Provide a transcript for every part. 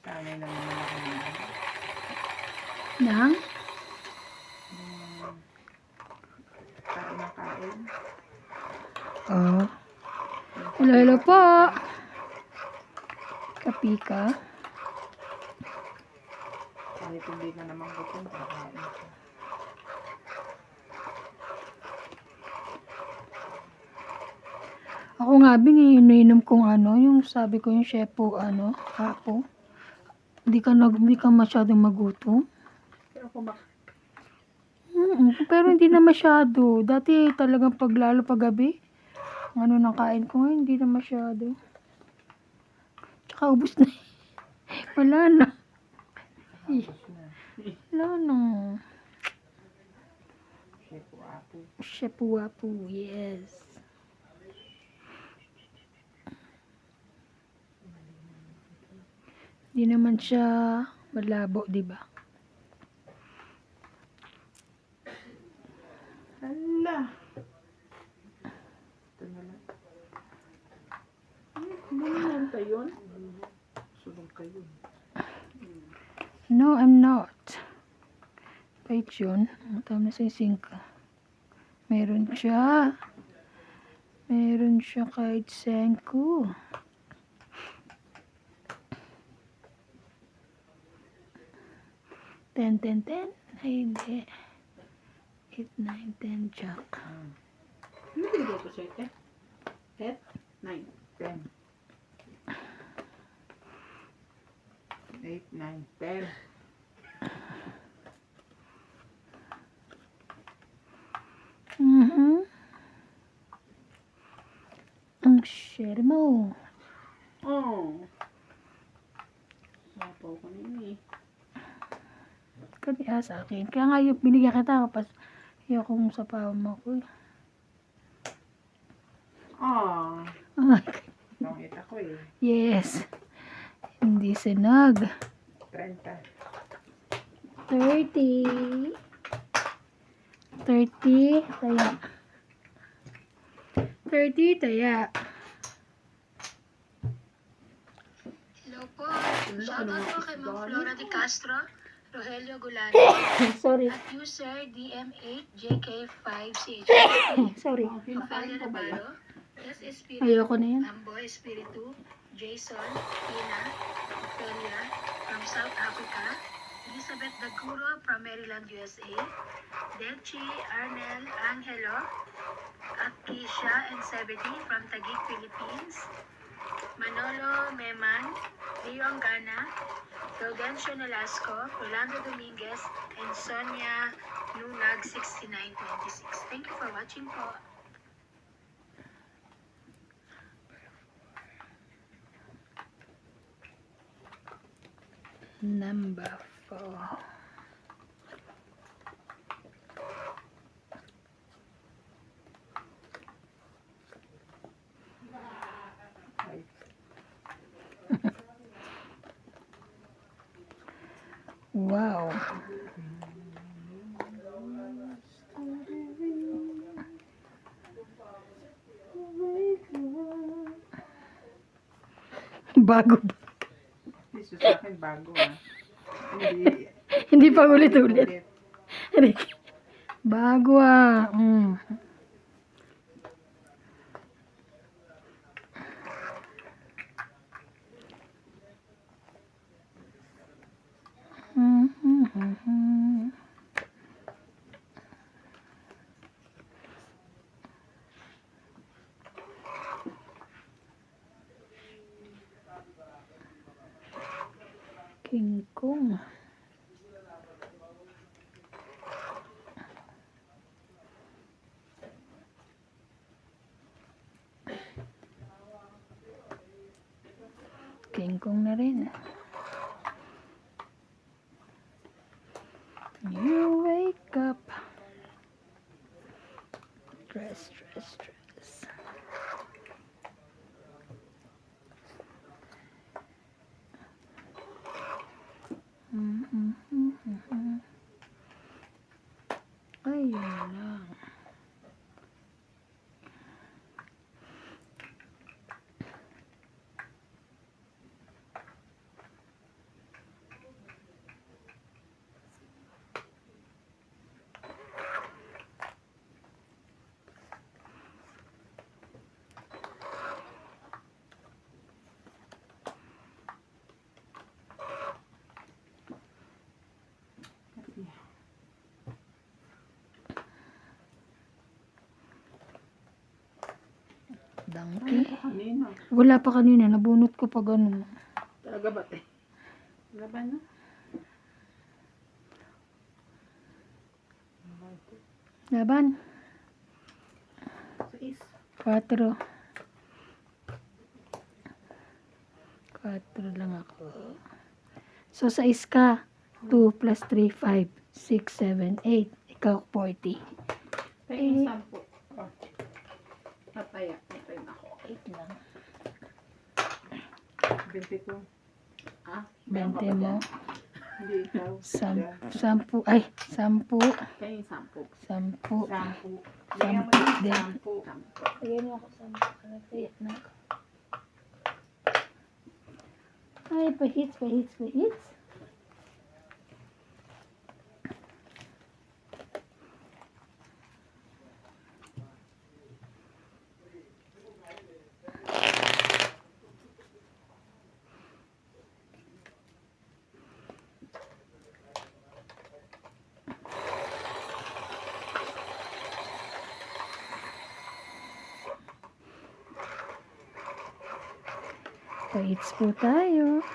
Sanay na naman ako nila. Nang? Kain na kain. Oh. Hello, hello po. Kapika. Kahit hindi na naman gutom, kakain ka. Ako nga, Bing, iniinom kong yung sabi ko yung shepo, hapo. Hindi ka masyadong magutom. Pero kumak... Pero hindi na masyado. Dati talagang lalo paggabi, nang kain ko ngayon, hindi na masyado. Tsaka ubos na. Wala na. Wala na. Shepo-apo. Shepo-wapo, yes. Hindi naman siya malabo, di ba? Hala! Ito na lang. Kumain ka yun? Sulong ka yun. No, I'm not. Wait yun. Tama na sa ka. Meron siya. Meron siya kahit senko. Ten. Ay, hindi. 8, 9, 10, jack. Ano binigay ko sa'yo, 10? 9, 10. 8, 9, 10. Ang share mo. Oh. Sapaw ko na yun eh. Kaya sa akin. Kaya nga yung binigyan kita kapag ayokong sapaw mo ko. Ah. Ay, Pangit ako eh. yes. Hindi sinag. 30. 30. 30. Taya. 30. Taya. Hello po. Shoutout po kay Ma'am Flora de Castro, Rogelio Gulano, Sorry. at user DM8JK5CH. Sorry. Ophelia Navarro, Yes Espiritu, Ayoko na yan. Amboy Espiritu, Jason, Ina, Ophelia from South Africa, Elizabeth Daguro from Maryland, USA, Delchi, Arnel, Angelo, at Keisha and Sebedi from Taguig, Philippines, Manolo Meman, Leo Angana, Gaudencio Nolasco, Rolando Dominguez, and Sonia Nunag 6926. Thank you for watching po. Number 4. Wow. Bago ba? This is sa akin bago ah. Hindi. Hindi pa ulit-ulit. Bago ah. King Kong. King Kong na rin. You wake up. Stress. Ayun lang. Donkey. Kanina. Wala pa kanina. Nabunot ko pag ano. Talaga ba, te? Laban na. Laban. Sais. 4. 4 lang ako. So, sa ka. 2 plus 3, 5, 6, 7, 8. Ikaw, 40. Tayo yung 10. Oh. Nataya. Nataya na ako. 8 lang. 22. Ah? 20 mo. Hindi ikaw. 10. Ay, 10. Tayo yung 10. 10. 10. Sampu din. 10. Ayan mo ako 10. Kalapit na ako. Ay, pahits. Pahits po tayo.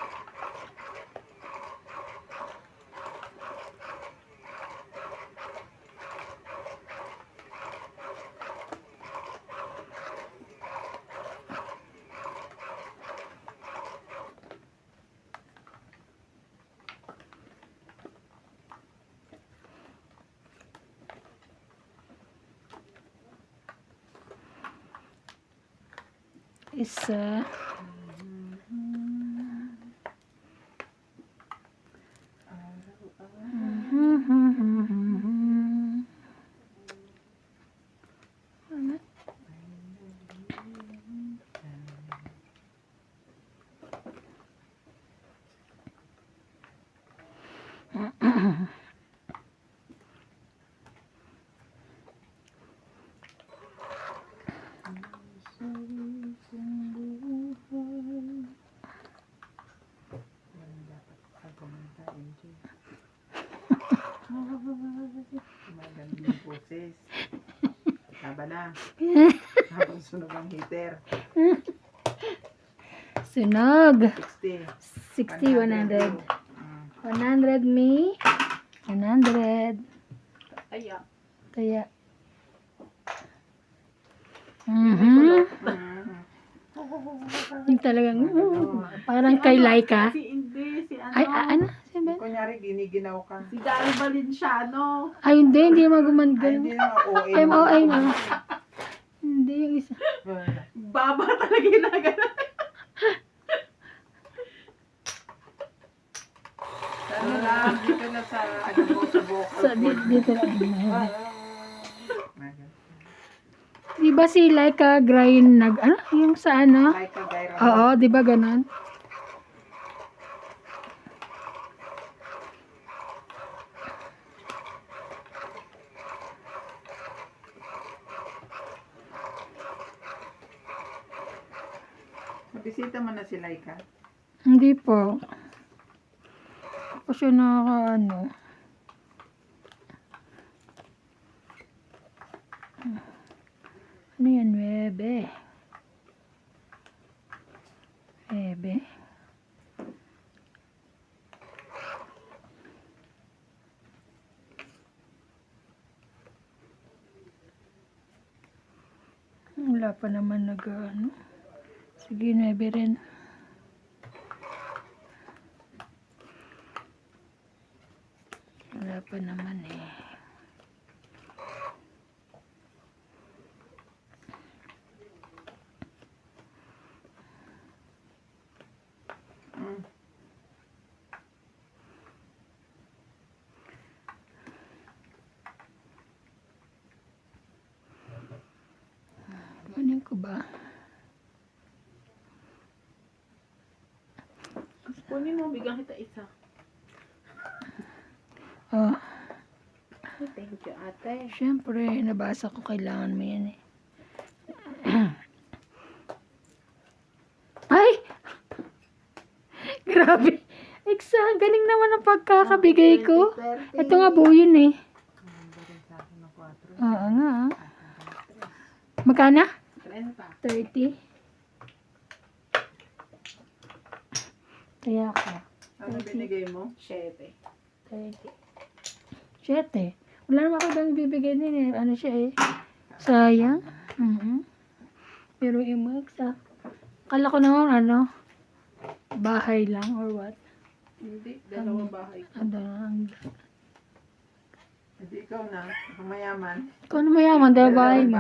Isa. Magandang boses. Taba na. Habang sunog ang heater. Sunog. 60. 60, 100. 100 me. 100. Taya. Kaya. Yung talagang, parang kay Laika. Si hindi, si ano. Ay, ano? Si Ben? Kunyari, giniginaw ka. Si Dari Valenciano. Ay, hindi Ay, magumangal. hindi na OA. MOA na. Hindi yung isa. Baba talaga yung nagana. Ano lang, dito na sa, ano mo, sa vocal So, cord. dito lang. Magan. Di ba si Laika Grind ano? Yung sa ano? Like a guy Oo, di ba ganon? Bisita mo na si Laika. Hindi po. Kasi ano. Ano yan, bebe? Bebe? Wala pa naman ano. Sige, 9 rin. Wala pa naman eh. Kunin ko ba? Kunin mo, bigyan kita isa. Oh, Thank you, ate. syempre, nabasa ko kailangan mo yan eh. Ay! Grabe. Eksa, galing naman ang pagkakabigay ko. Ito nga po yun eh. Oo nga. Magkana? 30. Ano pa? 30. Kaya ako. Ano binigay mo? 7. 30. 7. Wala naman ako dang bibigyan din eh. Ano siya eh. Sayang. Pero yung sa kala ko naman ano, bahay lang or what. Hindi, dalawang bahay ko. Ano ang Hindi ikaw na. Ang mayaman. kung ano mayaman dahil bahay mo.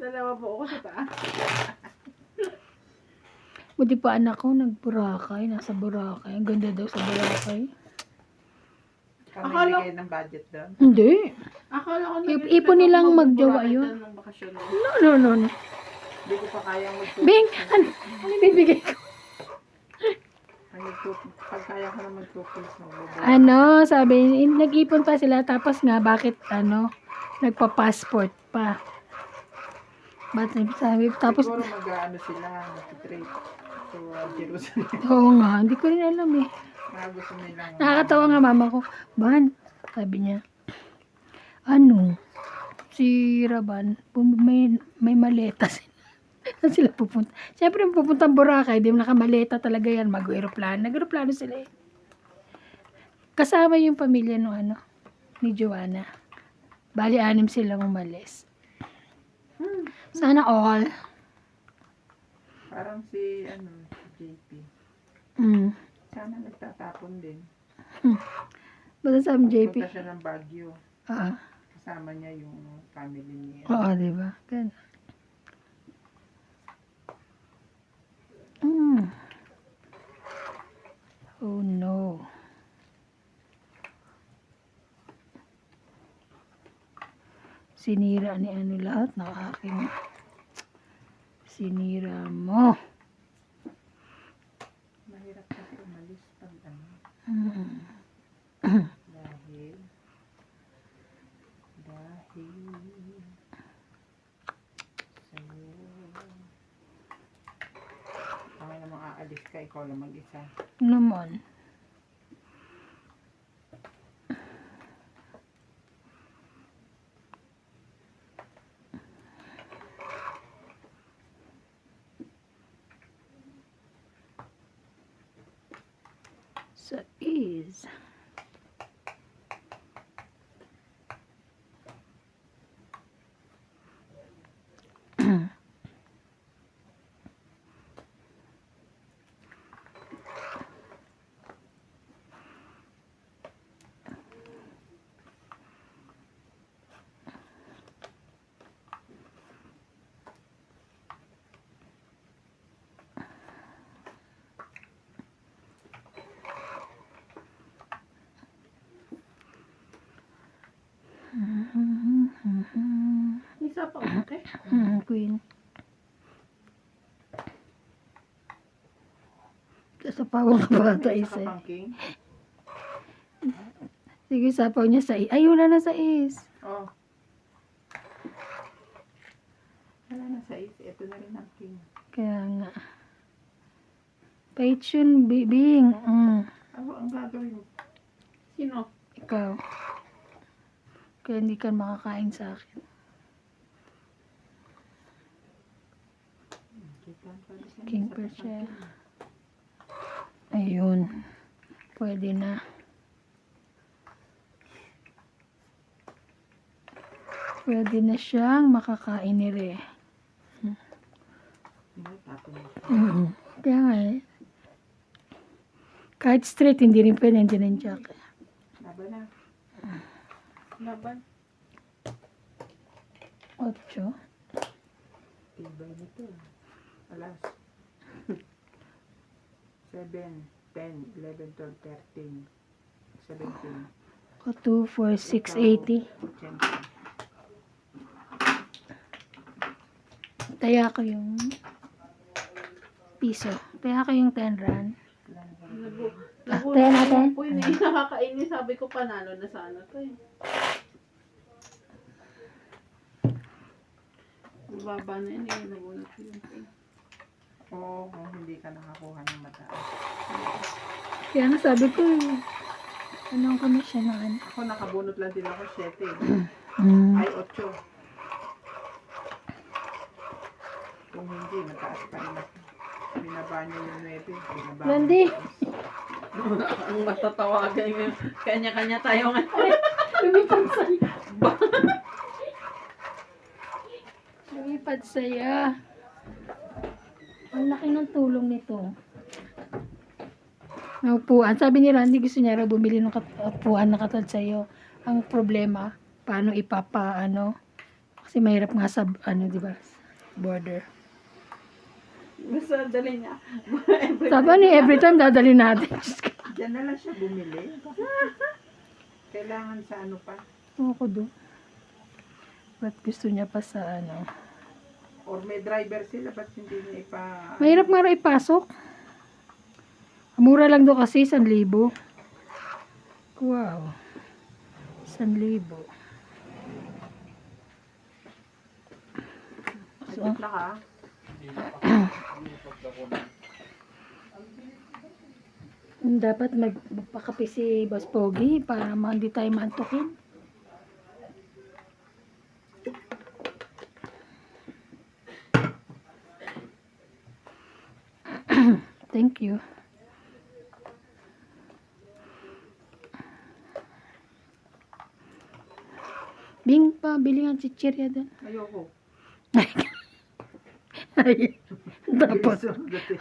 Dalawa po ako sa taas. Buti pa anak ko nag-Boracay, nasa Boracay. Ang ganda daw sa Boracay. Kami Akala- bigay ng budget doon. Hindi. Akala ko Ipon nilang magjowa yun. Ng bakasyon. No. Hindi ko pa kayang magtutulog. Bing, ano bibigay ko? Pag kaya ko na magtutulog, magbubuhay. Ano, sabi, nag-ipon pa sila. Tapos nga, bakit, nagpa-passport pa. Ba't sabi, tapos, Siguro mag-ano sila, mag-trade to Jerusalem. oo nga, hindi ko rin alam eh. Mga gusto nilang... Nakakatawa nga mama ko. Ban, sabi niya, si Raban, may maleta sila. Saan sila pupunta? Siyempre, pupuntang Boracay, di mo nakamaleta talaga yan, mag-aeroplano. Nag-aeroplano sila eh. Kasama yung pamilya ni Joanna. Bali, 6 silang umalis. Sana all. Parang si, JP. Sana nagtatapon din. Basta sabi JP. Punta siya ng Baguio. Oo. Kasama niya yung family niya. Oo, diba? Ganun. Oh no. Sinira ni lahat ng aking sinira mo. Mahirap kasi umalis pag dahil sa'yo. Kaya namang aalis ka, ikaw lang mag-isa. Naman. So is Isa pa, okay? Queen. Sa pawang bata Isa isa. ka pang king? Sige, sapaw niya sa is. Ay, wala na sa is. Oh. Wala na sa is. Ito na rin ang king. Kaya nga. Page yun, Bing. Ang gagawin mo. Sino? Ikaw. Kaya hindi ka makakain sa akin. King per siya. Ayun. Pwede na. Pwede na siyang makakain ni Re. Kaya nga eh. Kahit straight, hindi rin pwede. Hindi rin jack. Laban na. Laban. 8. Tibay nito. Alas. 7, 10, 11, 12, 13, 17. 2, 4, 6, 80. 80. Taya ko yung piso. Taya ko yung 10 rand. Tayo natin. Po yun eh, nakakainis. Sabi ko panalo na sana to eh. Baba na yun eh. Nagulat ko yun eh. Oo, kung hindi ka nakakuha ng mataas. Kaya nga sabi ko eh. Anong ko na siya na ano. Ako nakabunot lang din ako 7. Mm. Ay, 8. Kung hindi, mataas pa rin. Binaba niya yung 9. Binaba Randy. Ang matatawagan yung kanya-kanya tayo ngayon. Lumipad sa'yo. Lumipad sa'yo. Ang laki ng tulong nito. Ng upuan. Sabi ni Randy, gusto niya raw bumili ng upuan na katulad sa'yo. Ang problema, paano kasi mahirap nga sa, di ba, border. Gusto dali niya. Sabi ni, every time dadali natin. Diyan na lang siya bumili. Kailangan sa ano pa? Ako doon. Ba't gusto niya pa sa Or may driver sila, ba't hindi niya Mahirap nga raw ipasok. Mura lang doon kasi, 1,000. Wow. 1,000. So, Nagtitla ka? dapat magpakape si Boss Pogi para hindi tayo maantukin. Thank you. Bing pa, bili ng chichirya doon. Ayoko. Tapos,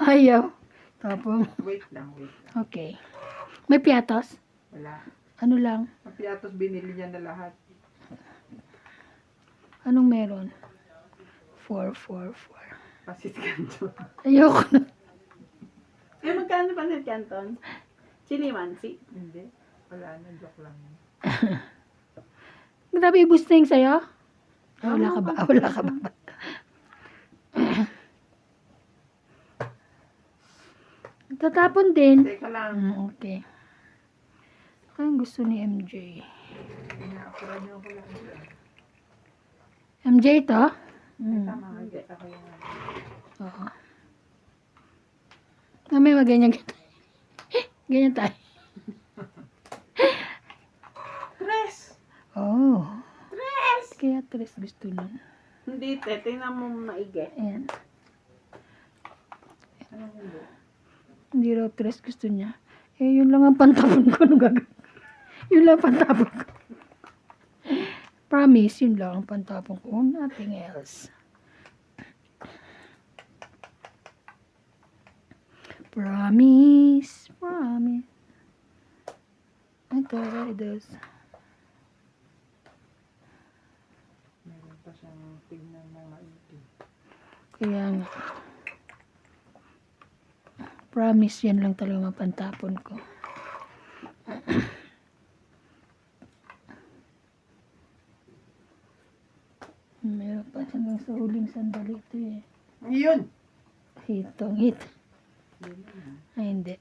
ayaw. Tapos, Wait lang. okay. May piatos? Wala. Ano lang? Ang piatos binili niya na lahat. Anong meron? 4. Pasit kanto. Ayoko na. Eh, magkano pa sa Canton? Chili mansi. Hindi. Wala na. Joke lang. Grabe, ibus na yung sa'yo? Wala ka ba? Wala ka ba? Tatapon din. Teka lang. Okay. Ano yung gusto ni MJ? Inaapuran niyo ako lang. MJ to? Tama. Kita ko yung Oo. May ganyan. Ganyan tayo. Tres! Oh. Kaya tres gusto nun. Hindi, te. Tingnan mo maigi. Ayan. Anong hindi? Hindi raw tres gusto niya. Eh, yun lang ang pantapon ko. Anong gagawin? Yun lang ang pantapon ko. Promise, yun lang ang pantapon ko. Nothing else. Promise. I got this. Meron pa siyang tignan ng maigi. Kaya nga. Promise, yan lang talaga mapantapon ko. Meron pa hanggang sa huling sandali ito eh. Yun! Hitong hit. Ay, hindi.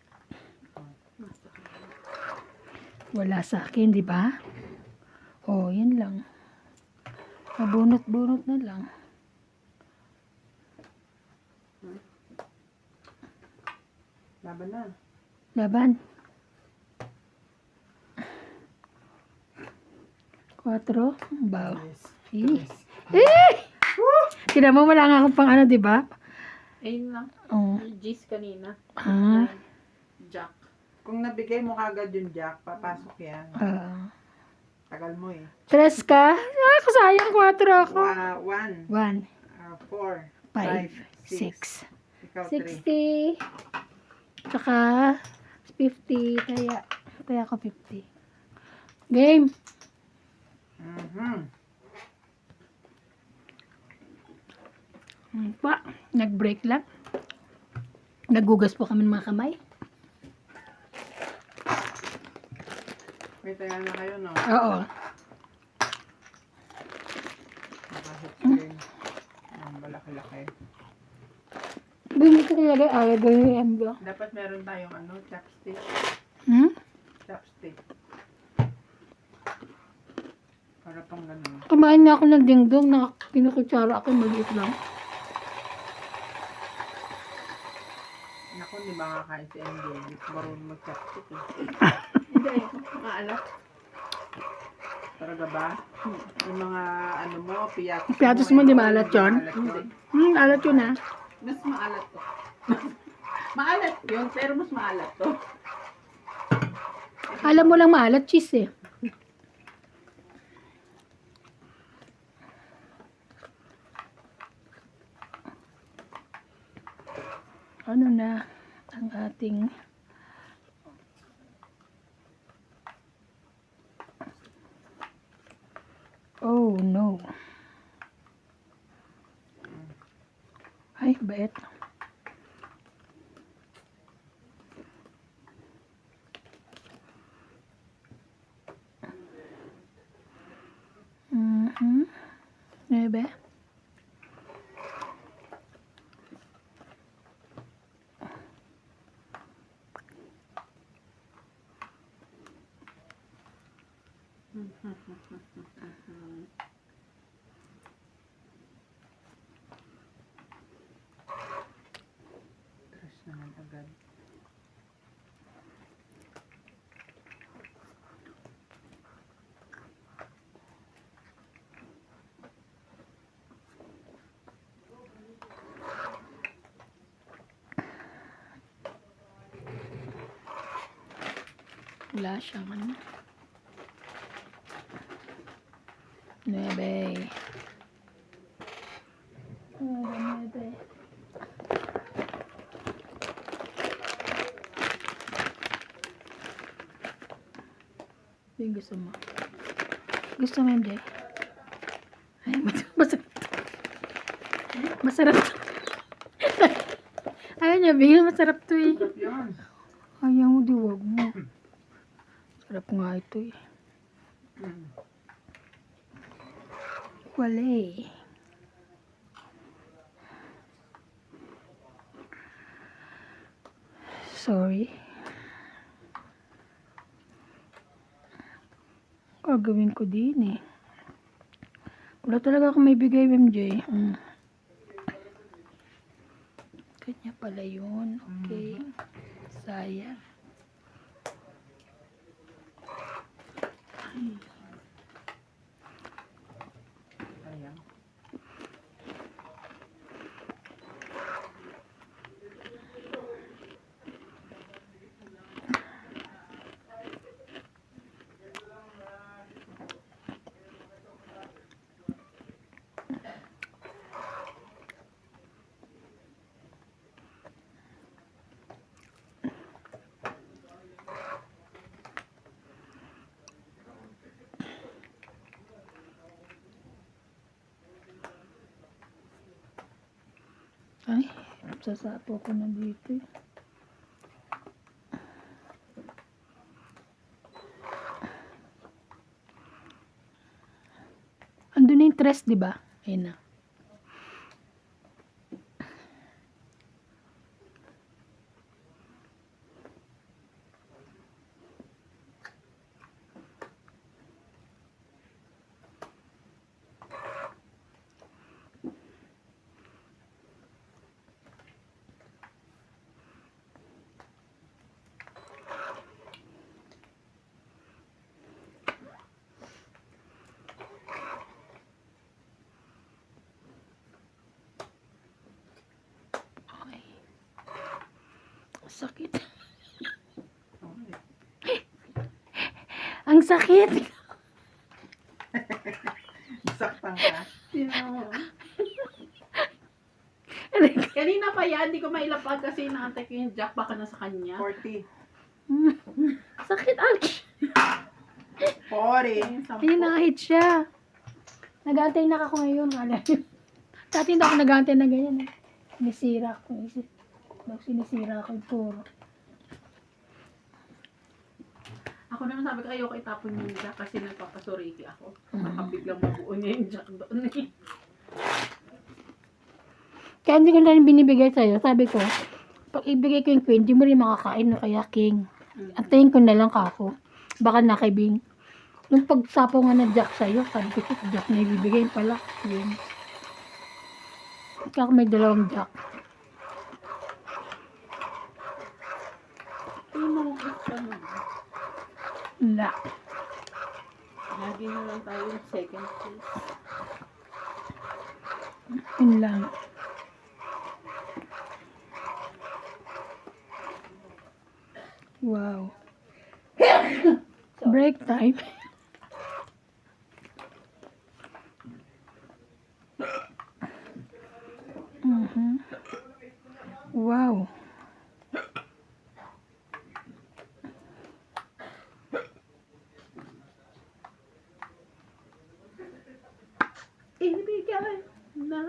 Wala sa akin, di ba? Oh, yun lang. Mabunot-bunot na lang. Laban na. Laban. 4. Baw. Yes. Kina mo, wala nga akong pang di ba? Ayun lang. Oh. G's kanina. Ah. Jack. Kung nabigay mo kagad yung jack, papasok yan. Tagal mo eh. 3 ka? Ako sayang 4 ako. 1, 1, 4, 5, 6. Ikaw 3. 60. Tsaka 50. Kaya ako 50. Game. Pa, nag-break lang. Nagugas po kami ng mga kamay. May taya na kayo, no? Oo. Nakahit din. Ang malaki-laki. Bumito talaga ayaw gawin yung MBO. Dapat meron tayong chopstick. Chopstick. Para pang ganun. Kumain nga ako ng dingdong na kinukutsara ako, maliit lang. Naku, hindi makakain si MJ. Hindi marunong mag-chopstick eh. Hindi. Maalat. Talaga ba? Yung mga ano mo, piyatos Piyatos mo, di maalat yun? Maalat Alat yun ah. Mas maalat to. Maalat yun, pero mas maalat to. Alam mo lang maalat, cheese eh. Ano na ang ating oh no. Ay, bait. Ebe. Tres naman agad. Wala siyang ano. Nuebe. Nuebe. Yung gusto mo. Gusto mo yun, Jay? Ay, masarap to. Masarap to. Ayaw niya, bigyan masarap to eh. Sarap yan. Ayaw mo, di wag mo. Sarap nga ito eh. Wala eh. Sorry. Gagawin ko din eh. Wala talaga akong may bigay, MJ. Kanya pala yun. Okay. Sayang. Ayan. Ay, sasapo ko na dito eh. Andun na yung tres, di ba? Ayun na. Okay. Sakit. Ang sakit. Saktan ka. Kanina pa yan, di ko mailapag kasi inaantay ko yung jack baka nasa kanya. 40. Sakit, ouch. 40. Ayun, nakahit siya. Nag-aantay na ako ngayon. Dati hindi ako nag-aantay na ganyan. Sinisira ko. Sinisira ko yung puro. Ako naman sabi ko, ayoko itapon yung jack kasi nagpapasuriki ako. Baka biglang mabuo niya yung jack doon eh. Kaya hindi ko na rin binibigay sa'yo. Sabi ko, pag ibigay ko yung queen, di mo rin makakain o kaya king. Antayin ko na lang kako. Baka nakibing. Nung pagsapo nga ng jack sa'yo, sabi ko, jack na ibibigay pala. Yun. Kaya may dalawang jack. Ay, naubos ka na. Wala. Lagi na lang tayo yung second place. Yun lang. Wow. Break time. Mhm. Wow. Ibigay na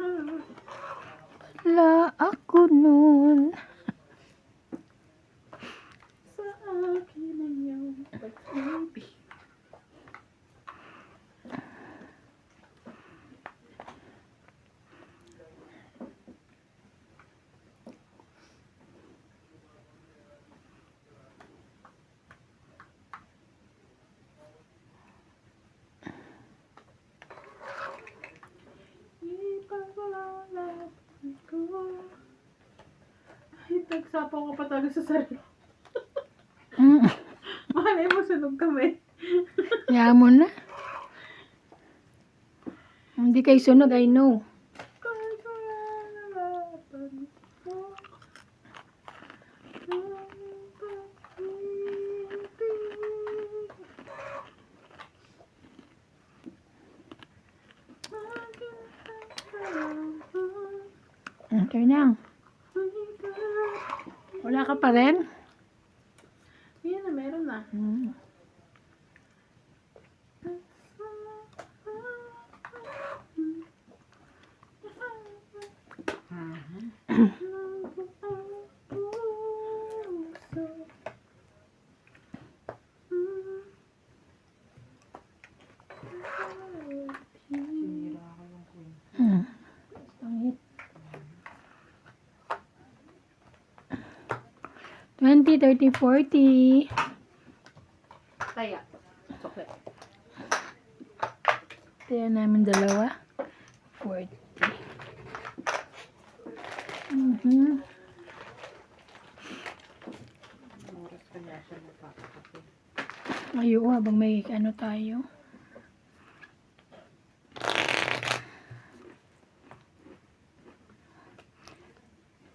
La ako nun. sa akin ang iyong pag-ibig. Ipaglalagay ko. Ay, nagsapaw ko pa talaga sa sarili. Mm. Malay mo, sunog kami. Kaya mo na. Hindi kayo sunog, I know. Okay na. Wala ka pa rin? Yan na, meron na. Mm. Sinira ako yung queen. Mm. Pangit. 20, 30, 40. Kaya, chocolate. Kaya namin dalawa. 40. Mhm. Oras kaya siya nagpapakape. Ayun, habang may ano tayo.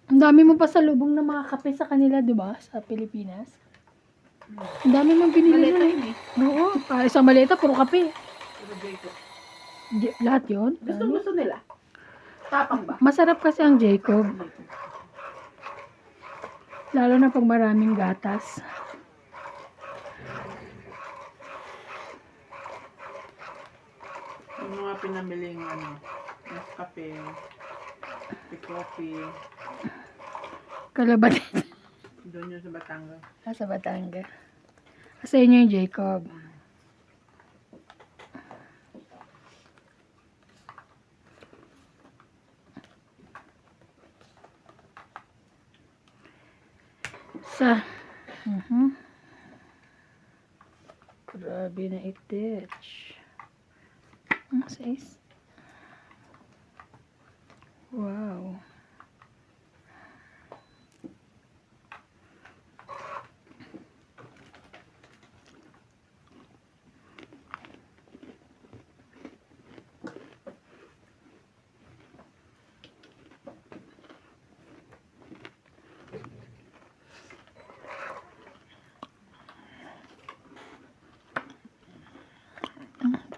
Ang dami mo pa salubong ng mga kape sa kanila, di ba? Sa Pilipinas. Ang dami mong pinili Maleta nun yun eh. eh. Oo, para isang maleta, puro kape. Pero Jacob. Lahat yun. Gusto nila. Tapang ba? Masarap kasi ang Jacob. Lalo na pag maraming gatas. Yung mga pinamiling Nescafe, coffee, Kalabatin. doon yun sa Batangas. Sa Batangas. Sa inyo yung Jacob. Sa. Grabe na itich. Ang size. Wow.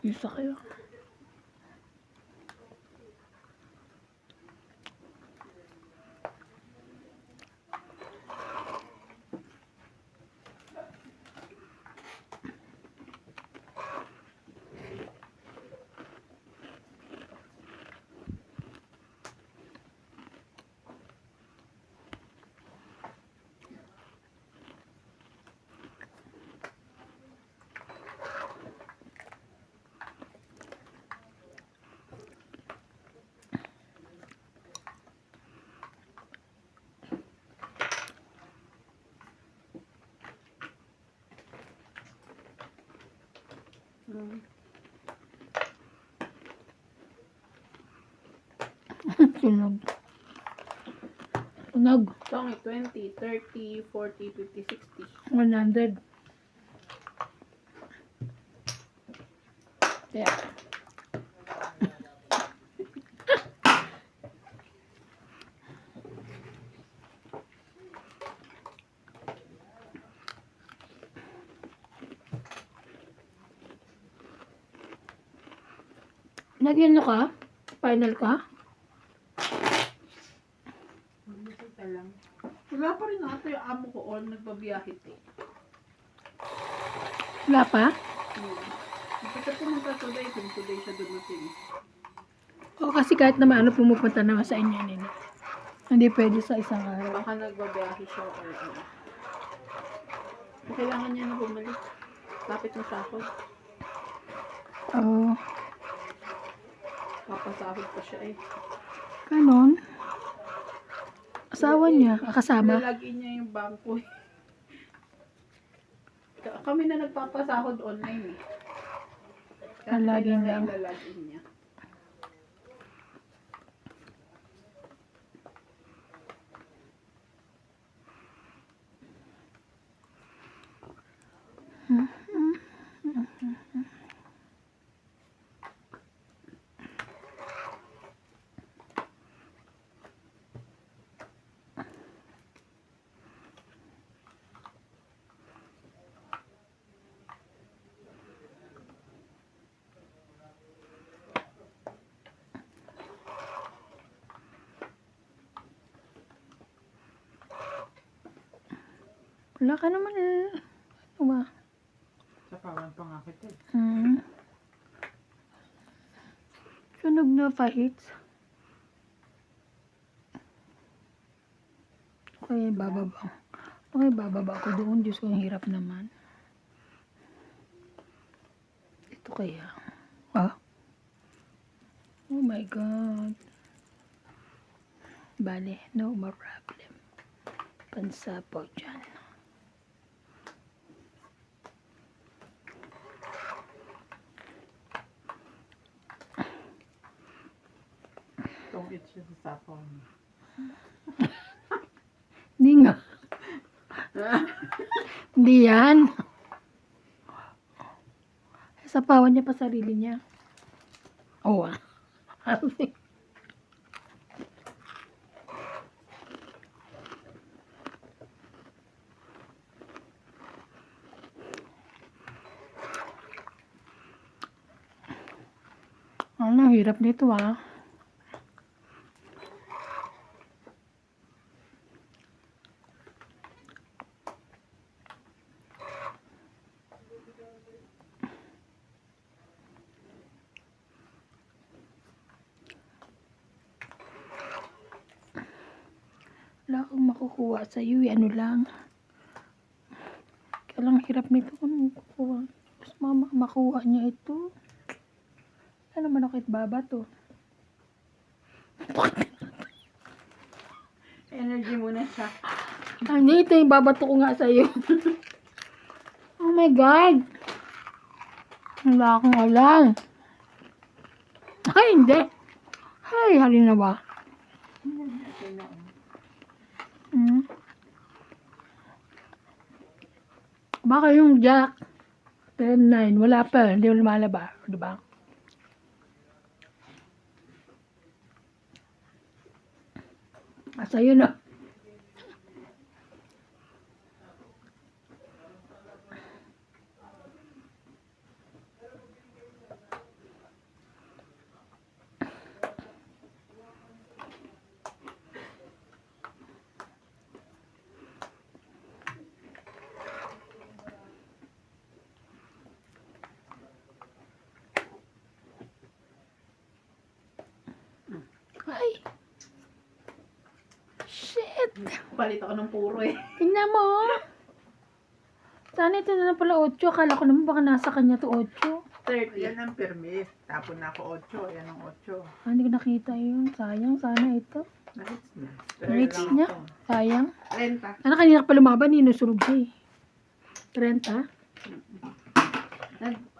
Isa kayo. Sunog. Sunog. Song 20, 30, 40, 50, 60. 100. Kaya, nag-ano ka? Final ka? Bisita lang. Wala pa rin ata yung amo ko on, nagbabiyahe eh. Wala pa? Kapag pumunta today, kung today siya dumating. O kasi kahit naman ano pumupunta naman sa inyo nila. Hindi pwede sa isang araw. Baka nagbabiyahe siya or ano. Kailangan niya na bumalik. Lapit na sahod. Oo. Papasahod pa siya eh. Ganon. Asawa niya, kasama. Lalagin niya yung bangko eh. Kami na nagpapasahod online eh. Lalagin lang. Ilalagin niya. Wala ka naman eh. Ano ba? Sa pawan pa nga kita eh. Sunog na pahits. Okay, bababa. Okay, bababa ako doon. Diyos ko, ang hirap naman. Ito kaya. Ah? Oh my God. Bale, no more problem. Pansapaw dyan. Tungit siya sa sapaw niya. Hindi nga. Hindi yan. Sapawan niya pa sarili niya. Oo ah. Ano, hirap nito ah. Wala akong makukuha sa iyo. Ano lang. Kaya lang hirap nito kung makukuha. Mas makuha niya ito. Ano naman ako baba to. Energy muna siya. Hindi, ito yung babato ko nga sa iyo. Oh my God. Wala akong alam. Ay, hindi. Ay, halina ba? Baka yung jack 10-9, wala pa, hindi mo lumalaba, di ba? Asa yun ah. Ay! Shit! Palit ako ng puro eh. Tingnan mo! Sana ito na lang pala 8. Akala ko naman baka nasa kanya to 8. 30. Yan ang permis. Tapon na ako 8. Yan ang 8. Ah, hindi ko nakita yun. Sayang, sana ito. Na-hits niya. Na-hits niya? Sayang. Renta. Ano kanina pa lumaban, inusunog siya eh. 30?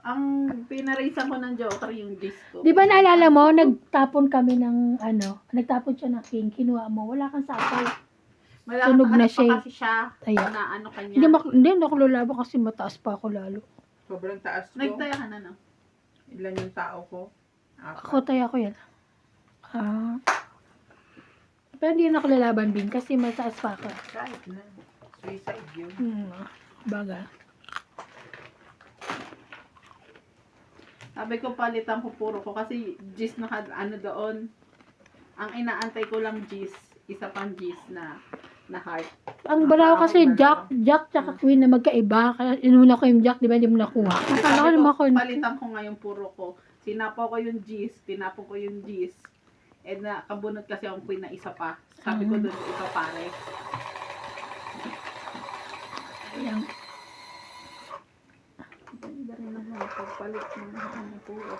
Ang pinaraisan ko ng Joker yung disco. Di ba naalala mo, nagtapon kami ng nagtapon siya ng king, kinuha mo, wala kang sapaw. Sunog na siya eh. Kasi siya. Taya. Na ano kanya. Hindi ako lulabo kasi mataas pa ako lalo. Sobrang taas ko. Nagtaya ka na no? Ilan yung tao ko? Ako tayo ako yan. Ah. Pero hindi na ako lalaban din kasi mataas pa ako. Kahit na. Suicide yun. Baga. Sabi ko palitan ko puro ko kasi gis na ano doon. Ang inaantay ko lang gis, isa pang gis na heart. Ang balaw kasi Jack tsaka Queen na magkaiba. Kaya inuna ko yung Jack, di ba? Hindi mo nakuha. Akala ko Sabi naman ko, ako. palitan ko ngayon puro ko. Sinapaw ko yung gis, tinapon ko yung gis. Eh na kabunot kasi ang Queen na isa pa. Sabi ko doon ito pare. Ayan. Ganda rin naman pagpalit ng ano puro.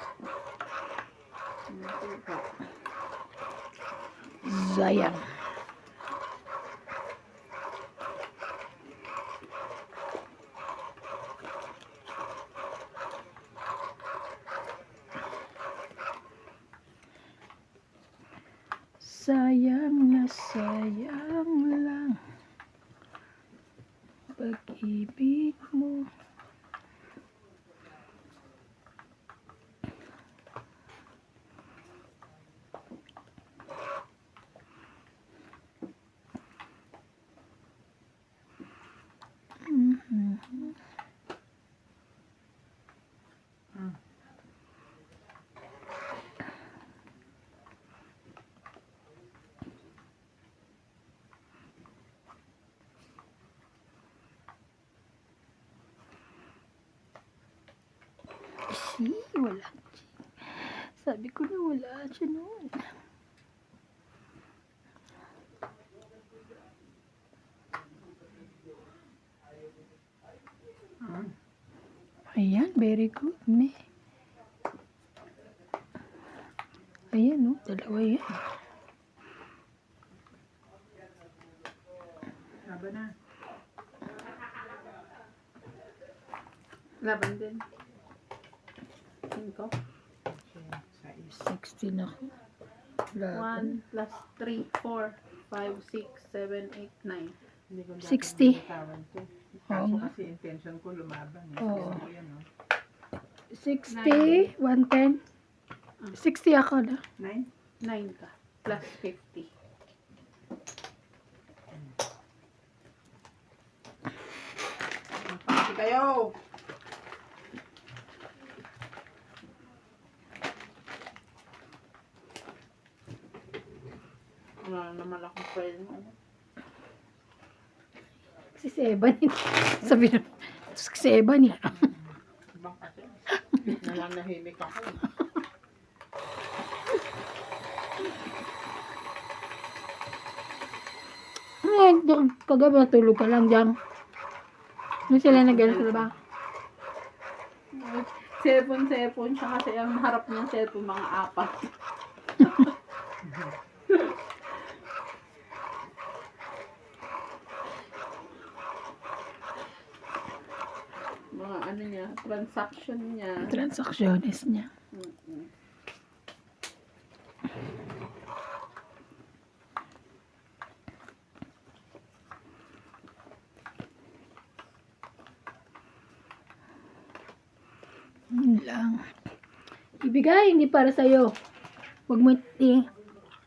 Sayang. Sayang na sayang lang pag-ibig mo. Wala. Sabi ko na wala siya noon. Ayan, very good, me. Ayan, oh, dalawa yan. Laban na. Laban din. 5. 16 ako. Laban. 1 plus 3, 4, 5, 6, 7, 8, 9. Hindi ko 60. bitawan to. Oo Kaso nga. kasi intention ko lumaban. Oo. Pero yan, oh. 60, 110. 60 ako na. 9? 9 ka. Plus 50. Pati kayo! Wala naman akong pwede mo. Si Seban. Sabi na, si Seban yan. Ibang kasi. Nananahimik ako. Ay, kagabi natulog ka lang dyan. Ano sila nag-ano sila ba? Cellphone siya kasi ang harap ng cellphone mga apat. Mga ano niya, transaction niya. Transacciones niya. Mm-mm. Yun lang. Ibigay, hindi para sa'yo. Huwag mo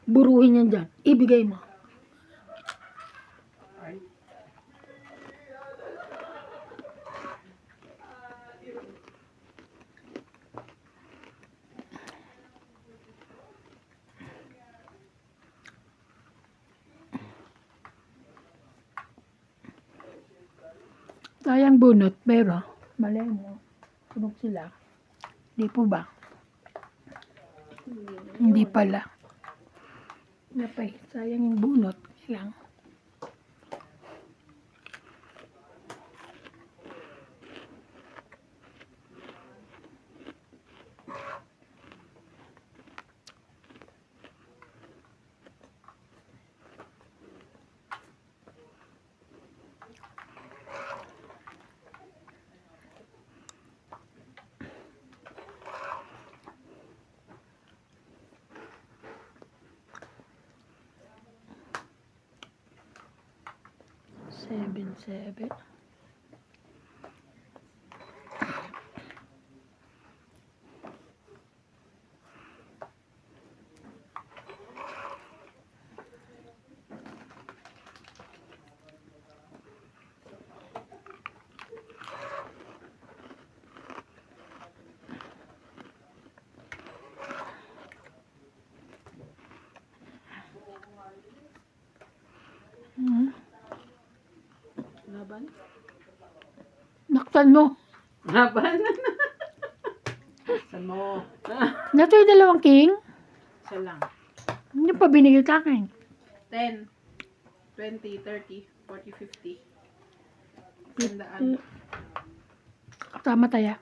buruhin yan dyan. Ibigay mo. Ay. Sayang bunot, pero malay mo. Tunog sila. Hindi po ba? Hindi pala. Napay, sayang yung bunot. Lang. Seven. Naktan mo. Haba na. Saan mo? Nato yung dalawang king. Isa lang. Hindi pa binigay sa akin. 10, 20, 30, 40, 50. Tandaan. Tama tayo.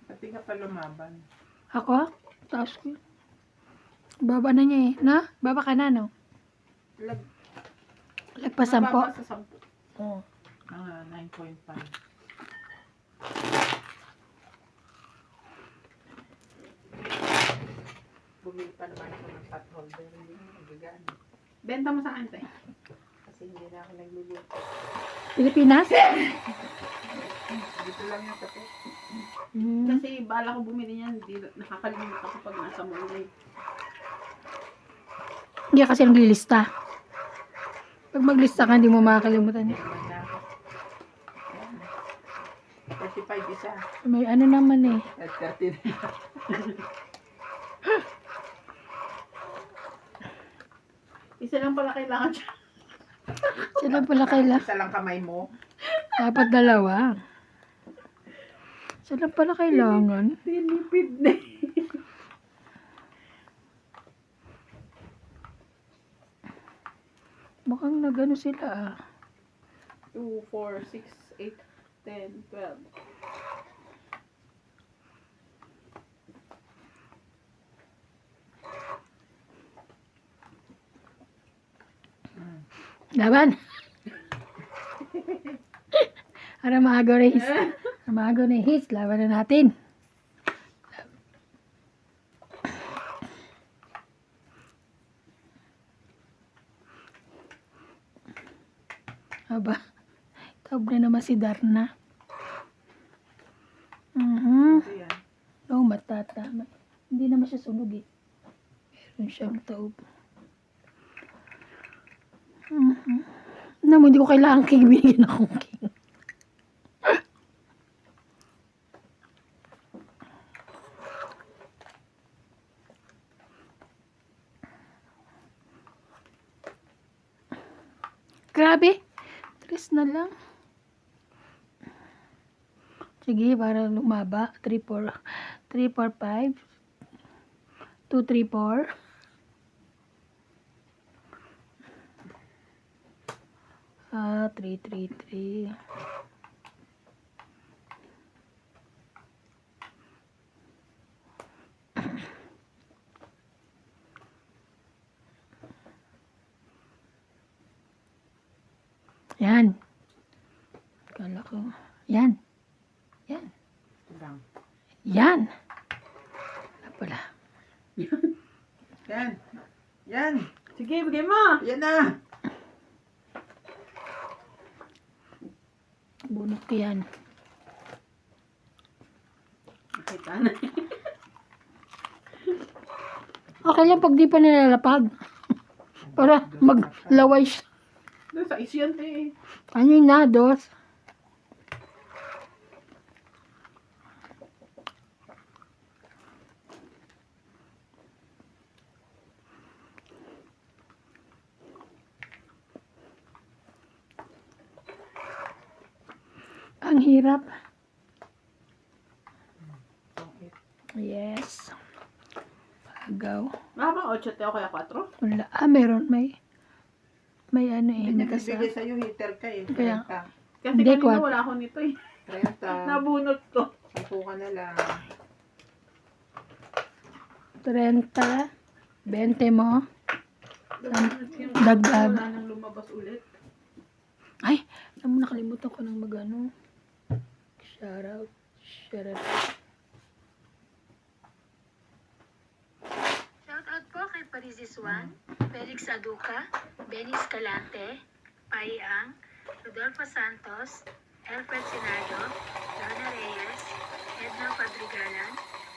Pati ka pa lumaban. Ako? Taas ko. Baba na niya eh. Na? Baba ka na, no? Lag, Lagpasampo. mababa sa 10. Oo. 9.5. Bumili pa naman ako ng pot holder. Hindi na magagaan. Benta mo sa akin, te. Kasi hindi na ako nagluluto. Pilipinas? Dito lang yung kape. Hmm. Kasi bala ko bumili niyan, hindi nakakalimutan ako pag nasa mall eh. Hindi kasi naglilista. Pag maglista ka, hindi mo makakalimutan. Naman na ako. Ayan. 35 isa. May ano naman eh. At 30 na. Isa lang pala kailangan siya. Sila pala kailangan. Isa lang kamay mo. Dapat dalawa. Sila pala kailangan. Tinipid na eh. Mukhang nagano sila ah. 2, 4, 6, 8, 10, 12. Laban. Para maaga na hits. Para maaga na hits. Laban na natin. Aba. Taob na naman si Darna. Ito yan. Oh, matatama. Hindi naman siya sunog eh. Meron siyang taob. Naman, hindi ko kailangan king. Binigyan akong king. Grabe. 3 na lang. Sige, para lumaba. 3, 4, 5. 2, 3, 4. Ah, 3, 3, 3. Yan. Kala ko. Yan. Yan. Ito lang. Yan. Wala pala. Yan. Yan. Sige, bigay mo. Yan na. Bunot ko yan. Nakita na. Okay lang pag di pa nilalapag. Para maglaway siya. Doon sa isyan, te. Ano yung nados? Ang hirap. Yes. Pagaw. Baka 8 te o kaya 4? Wala. Ah, meron. May ano eh. Hindi May kasama. bibigay sa'yo heater ka eh. Kaya- 30. Kasi Hindi, kanina 4. wala ako nito eh. 30. Nabunot ko. 10 ka na lang. 30. 20 mo. Dagdag. Wala nang lumabas ulit. Ay, alam mo, nakalimutan ko ng magano. Shoutout. Shoutout. Shoutout po kay Parisis Juan, Felix Aduca, Benny Escalante, Pai Ang, Rodolfo Santos, Alfred Sinado, Lona Reyes, Edna Padrigalan,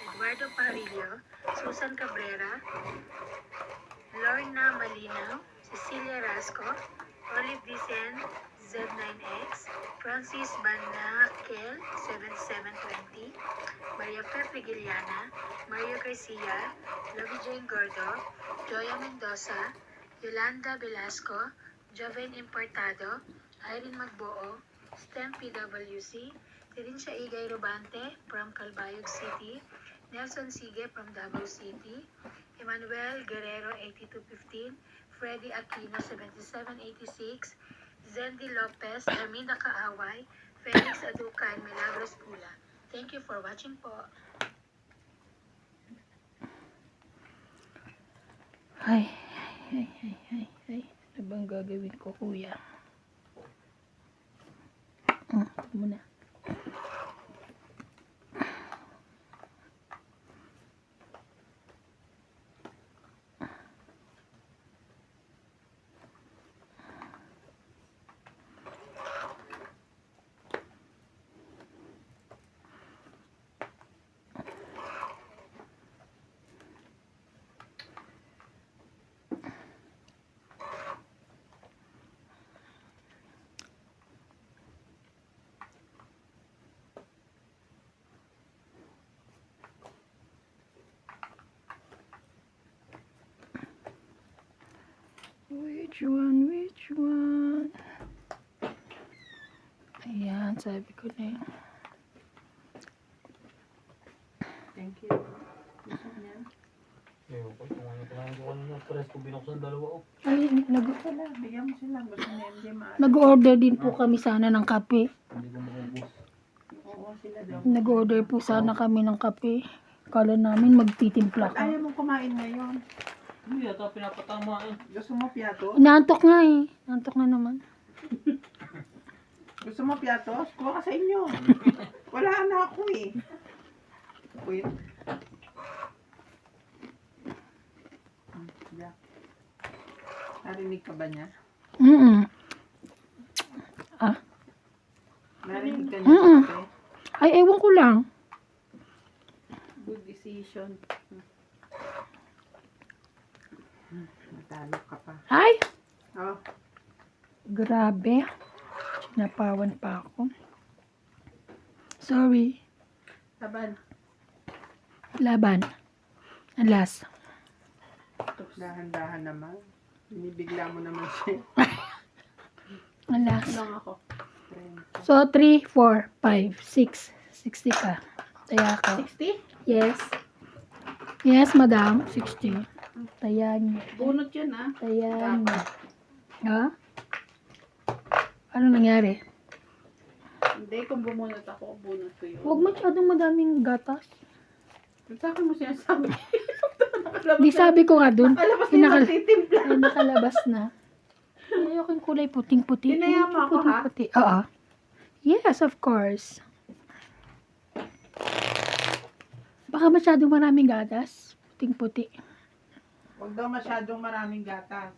Eduardo Parillo, Susan Cabrera, Lorna Malinaw, Cecilia Rasco, Olive Dicen, Z9X, Francis Banakel, 7720, Maria Pepe Giliana, Mario Garcia, Lovie Jane Gordo, Joya Mendoza, Yolanda Velasco, Joven Importado, Irene Magbuo, STEM PWC, Tirinsya Igay Robante from Calbayog City, Nelson Sige from Davao City, Emmanuel Guerrero 8215, Freddy Aquino 7786, Zendi Lopez, Arminda Kaaway, Felix Aducan, Milagros Pula. Thank you for watching po. Ay. Ano bang gagawin ko, kuya? Ito muna. Which one? Ayan, sabi ko na yun. Thank you. Gusto niya? Ayun ko, kung ano kailangan ko kanina. Pares ko binuksan dalawa oh. Ay, Wala, bigyan mo sila. Gusto niya, hindi maaari. nag-order din po kami sana ng kape. Hindi ko maubos. Oo, sila daw. Nag-order po sana kami ng kape. Kala namin magtitimpla Ayaw ka. mong kumain ngayon. Hindi yata pinapatama eh. Gusto mo piato? Inaantok nga eh. Inaantok na naman. Gusto mo piatos? Kuha ka sa inyo. Wala na ako eh. Wait. Yeah. Narinig ka ba niya? Narinig ka niya? Okay. Ay, ewan ko lang. Good decision. Natalo ka pa. Ay, Oh, grabe. Napawan pa ako. Sorry. Taban. Laban. Alas. dahan-dahan naman. Binibigla mo naman siya. Alas. Lang ako. So, 3, 4, 5, 6. 60 ka. Taya ko. 60? Yes. Yes, madam. 60. Tayan niya. Bunot yun ah. Tayan niya. Ha? Ano nangyari? Hindi, kung bumunot ako, bunot ko yun. Huwag masyadong madaming gatas. Sa akin mo sinasabi. Di sabi ko nga dun. Nakalabas na yung Pinakal- magtitimpla. Ay, nakalabas na. Ayoko yung kulay puting-puti. Pinayama ako, ha? Puting-puti. Oo. Yes, of course. Baka masyadong maraming gatas. Puting-puti. Huwag daw masyadong maraming gatas.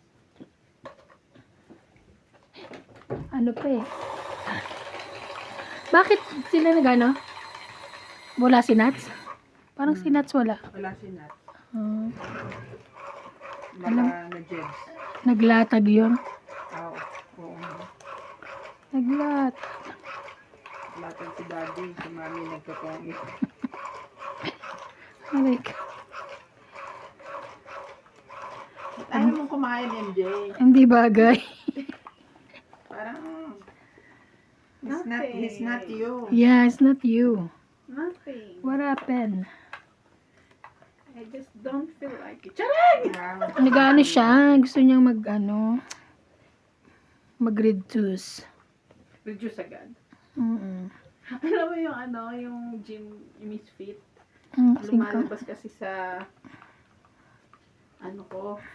Ano pa eh. Bakit sila nagano? Wala si Nats? Parang si Nats wala. Wala si Nat. Ah, Baka na Jebs. naglatag yun. Oo. Oo. Naglat. Latag si Daddy. Si Mami nagkapongit. Aray ka. Ayaw mong kumain, MJ. Hindi bagay. Parang... Nothing. He's not you. Yeah, it's not you. Nothing. What happened? I just don't feel like it. Charing! Wow. Nag-ano siya. Gusto niyang mag-reduce. Reduce agad. Mm-mm. Alam mo yung yung gym, yung misfit. Singko. Lumalabas kasi sa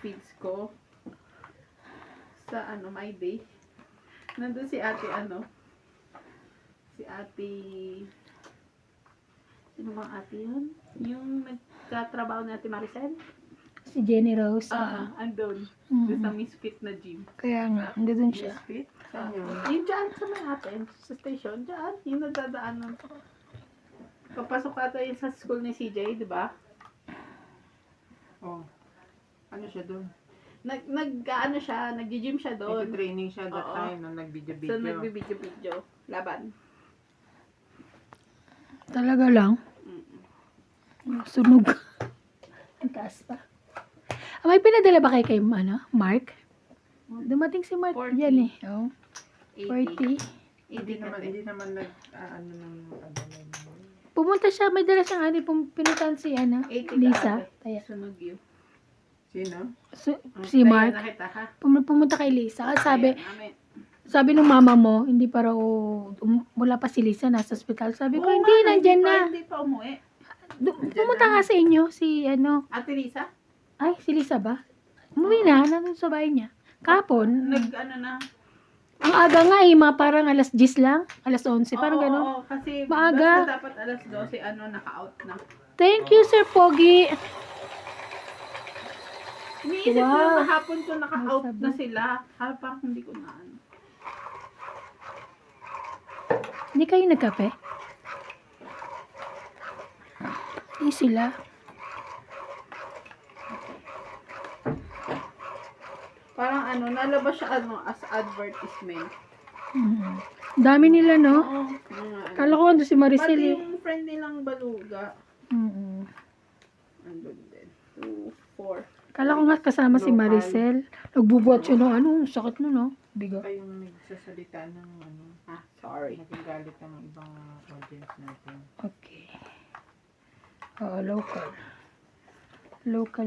feeds ko. Sa My Day. Nandun si ate si ate, sino bang ate yun? Yung nagtatrabaho ni ate Maricel? Si Jenny Rose. Andun. Mm. Doon sa misfit na gym. Kaya nga, andun siya. Misfit? Saan yun? Yung dyan sa may atin, sa station, dyan, yung nadadaanan. Papasok ata yun sa school ni CJ, di ba? Oh. Ano siya doon? Nag-gym siya doon. Nag-training siya that Oo. time nung So, nagbidyo-video. nagbibidyo-video. Laban. Talaga lang. Mm. Sunog. Ang taas pa. May pinadala ba kay Mark? Dumating si Mark 40. yan eh. Oh, 80. 40. Hindi naman ano ng padala mo. Pumunta siya, may dala siyang pinuntahan si 80 Lisa. ka Kaya, Sunog yun. Sino? si Mark. Nakita ka? Pumunta kay Lisa. Kasi Ayan, amin. sabi ng mama mo, hindi pa raw, wala pa si Lisa, nasa ospital. Sabi ko, Oo hindi, nga, nandyan na. Hindi pa umuwi. Pumunta nga sa inyo, si Ate Lisa? ay, si Lisa ba? Umuwi na, nandun sa bahay niya. Kapon, Na. ang aga nga mga parang alas 10 lang, alas 11, parang Oo, gano'n. oo, kasi Maaga. basta dapat alas 12, naka-out na. Thank you, Sir Pogi. Iniisip ko Wow. kahapon ko naka-out Sabi. na sila. Parang hindi ko na ano. Hindi kayo nagkape? Hindi sila. Parang nalabas siya as advertisement. Dami nila, no? Oo. Mga Kala ko ando si Maricel Pati eh. yung friend nilang baluga. Andun din. 2, 4. Kala ko nga kasama si Maricel. Nagbubuhat siya ng sakit no, no? Bigo. Kayong nagsasalita ng Sorry. nagagalit ng ibang audience natin. Okay. Oo, local. Local.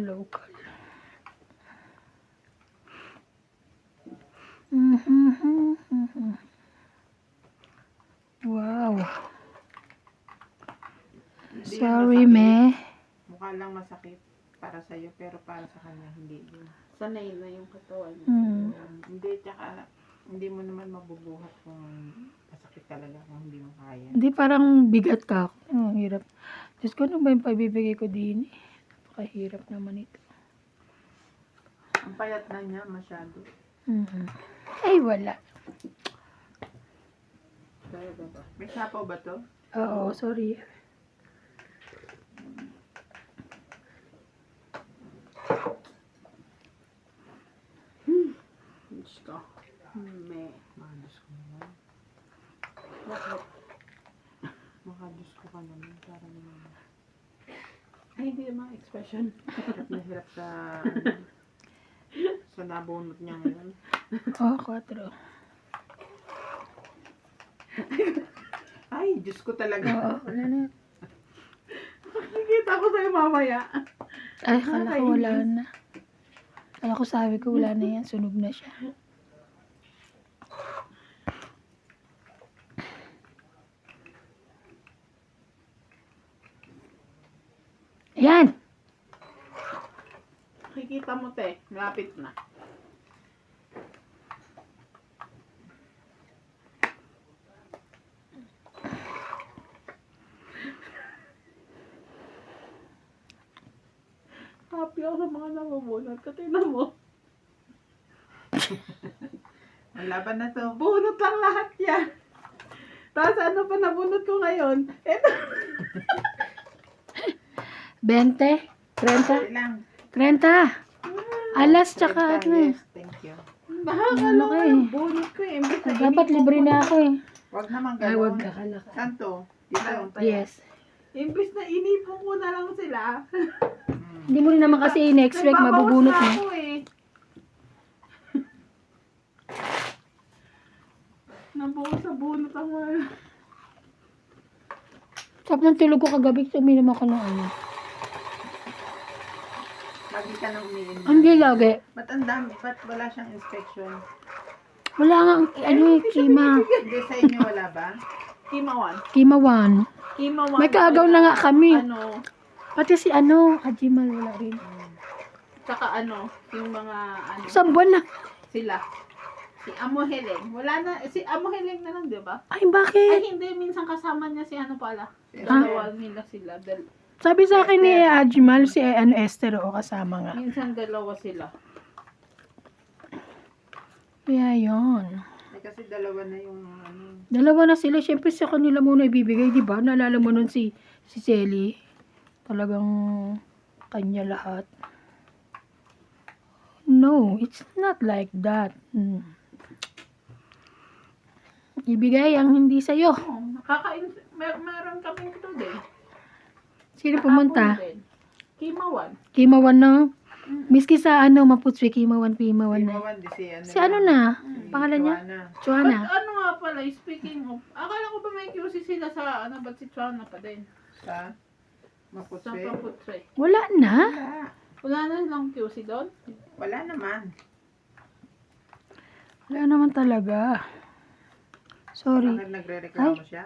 Wow. Hindi Sorry, yan masakit. me. Mukha lang masakit para sa'yo, pero para sa kanya hindi din. Sanay na yung katawan. Hindi, tsaka hindi mo naman mabubuhat kung masakit talaga kung hindi mo kaya. Hindi, parang bigat ka. Ang hirap. Diyos ko, ano ba yung paibibigay ko din eh? Napakahirap naman ito. Ang payat na niya masyado. Ay, wala. Talaga ba? May sapaw ba to? Oo, sorry. Diyos ko. Diyos ko naman. Bakit? Diyos ko ka naman. Para naman. Ay, hindi naman expression. Hirap na hirap sa sa nabunot niya ngayon. Oh, 4. Ay, Diyos ko talaga. Oo, wala na. Nakikita ko sa'yo mamaya. Ay, akala ko wala na. Akala ko sabi ko wala na yan. Sunog na siya. Yan! Nakikita mo, te. Malapit na. Happy ako sa mga namubunot. Katina mo. Ang laban na to. Bunot lang lahat yan. Tapos ano pa nabunot ko ngayon? Ito. 20? 30? Ilang? 30? Alas, tsaka ano eh. Yes, thank you. Nakakaloka Okay. yung bunot ko eh. Imbes na Dapat inipon libre ko na ako eh. Wag naman Ay, wag gano'n. ka kalaka. Saan to? Dito. Yes. Imbes na inipon ko na lang sila. Hindi mo rin naman kasi in-expect Nagbabawas mabubunot na mo. ako eh. Nabuo sa bunot ang mga. Sarap ng tulog ko kagabi, uminom ako ng ano. Lagi ka nang umiinom. Hindi lagi. Ba't ang dami? Ba't wala siyang inspection? Wala nga, ano eh, kima. Hindi sa inyo wala ba? Kimawan. Kimawan. Kimawan. May kaagaw na nga kami. Ano, Pati si Ajimal wala rin. tsaka yung mga Isang buwan na. sila. Si Amo Heleng. Wala na, si Amo Heleng na lang, di ba? Ay, bakit? Ay, hindi, minsan kasama niya si pala. Si Dalawa nila sila. Sabi sa akin ni Ajimal, si Esther, o kasama nga. Minsan dalawa sila. Kaya yun. kasi dalawa na yung Dalawa na sila. Siyempre sa kanila muna ibibigay, di ba? Naalala mo nun si Selly. Talagang kanya lahat. No, it's not like that. Ibigay ang hindi sa'yo. Oh, meron kami ito din. Sino pumunta? Hapon din. Kimawan. Kimawan na. Miski sa ano, Maputswe, Kimawan, Pimawan na. Imawan, di Si ano na? si Pangalan niya? Joanna. Chuana. But ano nga pala, speaking of, akala ko ba may QC sila sa, ano, ba't si Chana pa din? Sa Sa Maputswe. Paputre. Wala na? Wala. Wala na lang QC doon? Wala naman. Wala naman talaga. Sorry. Bakit nagre-reklamo siya?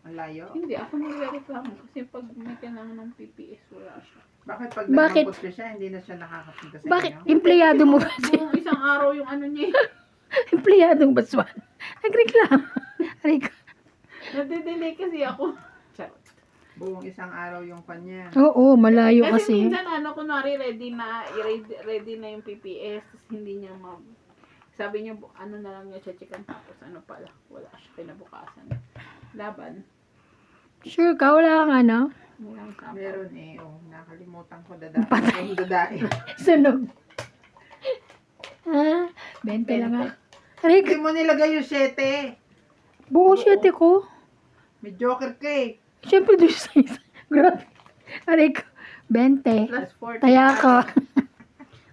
Ang layo? Hindi, ako nagre-reklamo kasi pag may kailangan ng PPS, wala siya. Bakit pag Bakit? nagpuputswe siya, hindi na siya nakakapunta sa Bakit? inyo? Empleyado mo ba siya? Buong isang araw yung ano niya. Empleyadong baswan. Nagreklamo. Aray ko. Nade-delay kasi ako. Charot. Buong isang araw yung kanya. Oo, malayo Kasi kasi. minsan ano, kunwari ready na yung PPS, tapos hindi niya sabi niya, ano na lang niya checkan tapos ano pala, wala siya kinabukasan. Laban. Sure ka? Wala kang ano? Walang sabi. Meron nakalimutan ko dadaing. Dadaing. Sunog. Ha? 20 lang nga. Aray Hindi ko. mo nilagay yung 7. Buo 7 ko. May joker ka eh. Siyempre doon sa isa. Grabe. Aray ko. 20. Plus 40. Taya ko.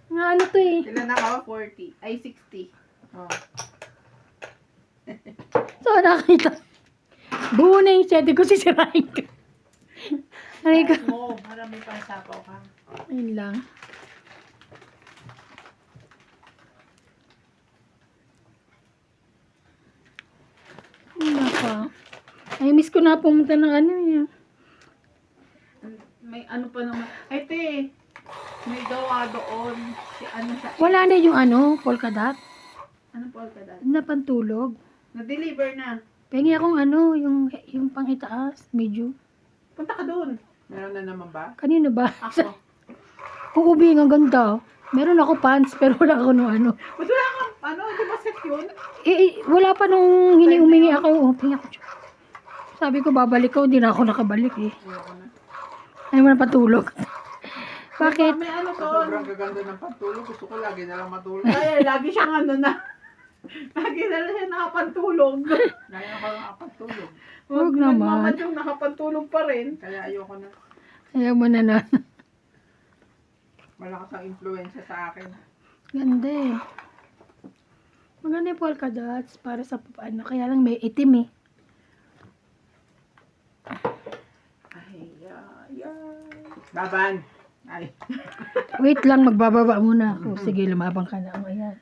Nga ano to eh. Ilan ako? 40. Ay, 60. Oh. So nakita. Buo na yung 7 ko, sisirain ko. Aray ko. Oo, marami pang sapaw ka. Ayun lang. Naka. Ay, miss ko na pumunta ng ano eh. May ano pa naman. Ay, te. May gawa doon. Si ano siya. Wala na yung ano, polka dot. Ano po ka dad? Na pantulog. Na-deliver na. Pengi akong ano, yung pang itaas, medyo. Punta ka doon. Meron na naman ba? Kanino ba? Ako. Uubing, ang ganda. Meron ako pants, pero wala ako nung ano. Ba't wala kang, ano, di ba set yun? Wala pa nung humingi ako. Pengi ako. Sabi ko, babalik ko. Hindi na ako nakabalik eh. Ayoko na. Ayaw mo na patulog. Bakit? May ano Sa doon. sobrang gaganda ng pantulog, gusto ko lagi na lang matulog. Kaya lagi siyang ano na. Lagi na lang siya nakapantulog. Lagi na ako nakapantulog. Huwag naman. Nagmamadyong nakapantulog pa rin. Kaya ayoko na. Ayaw mo na na. Malakas ang influensya sa akin. Ganda eh. Maganda yung polka dots para sa ano. Kaya lang may itim eh. Ay, ay. Baban! Ay, Wait lang, magbababa muna ako. Sige, lumabang ka na. Ayan.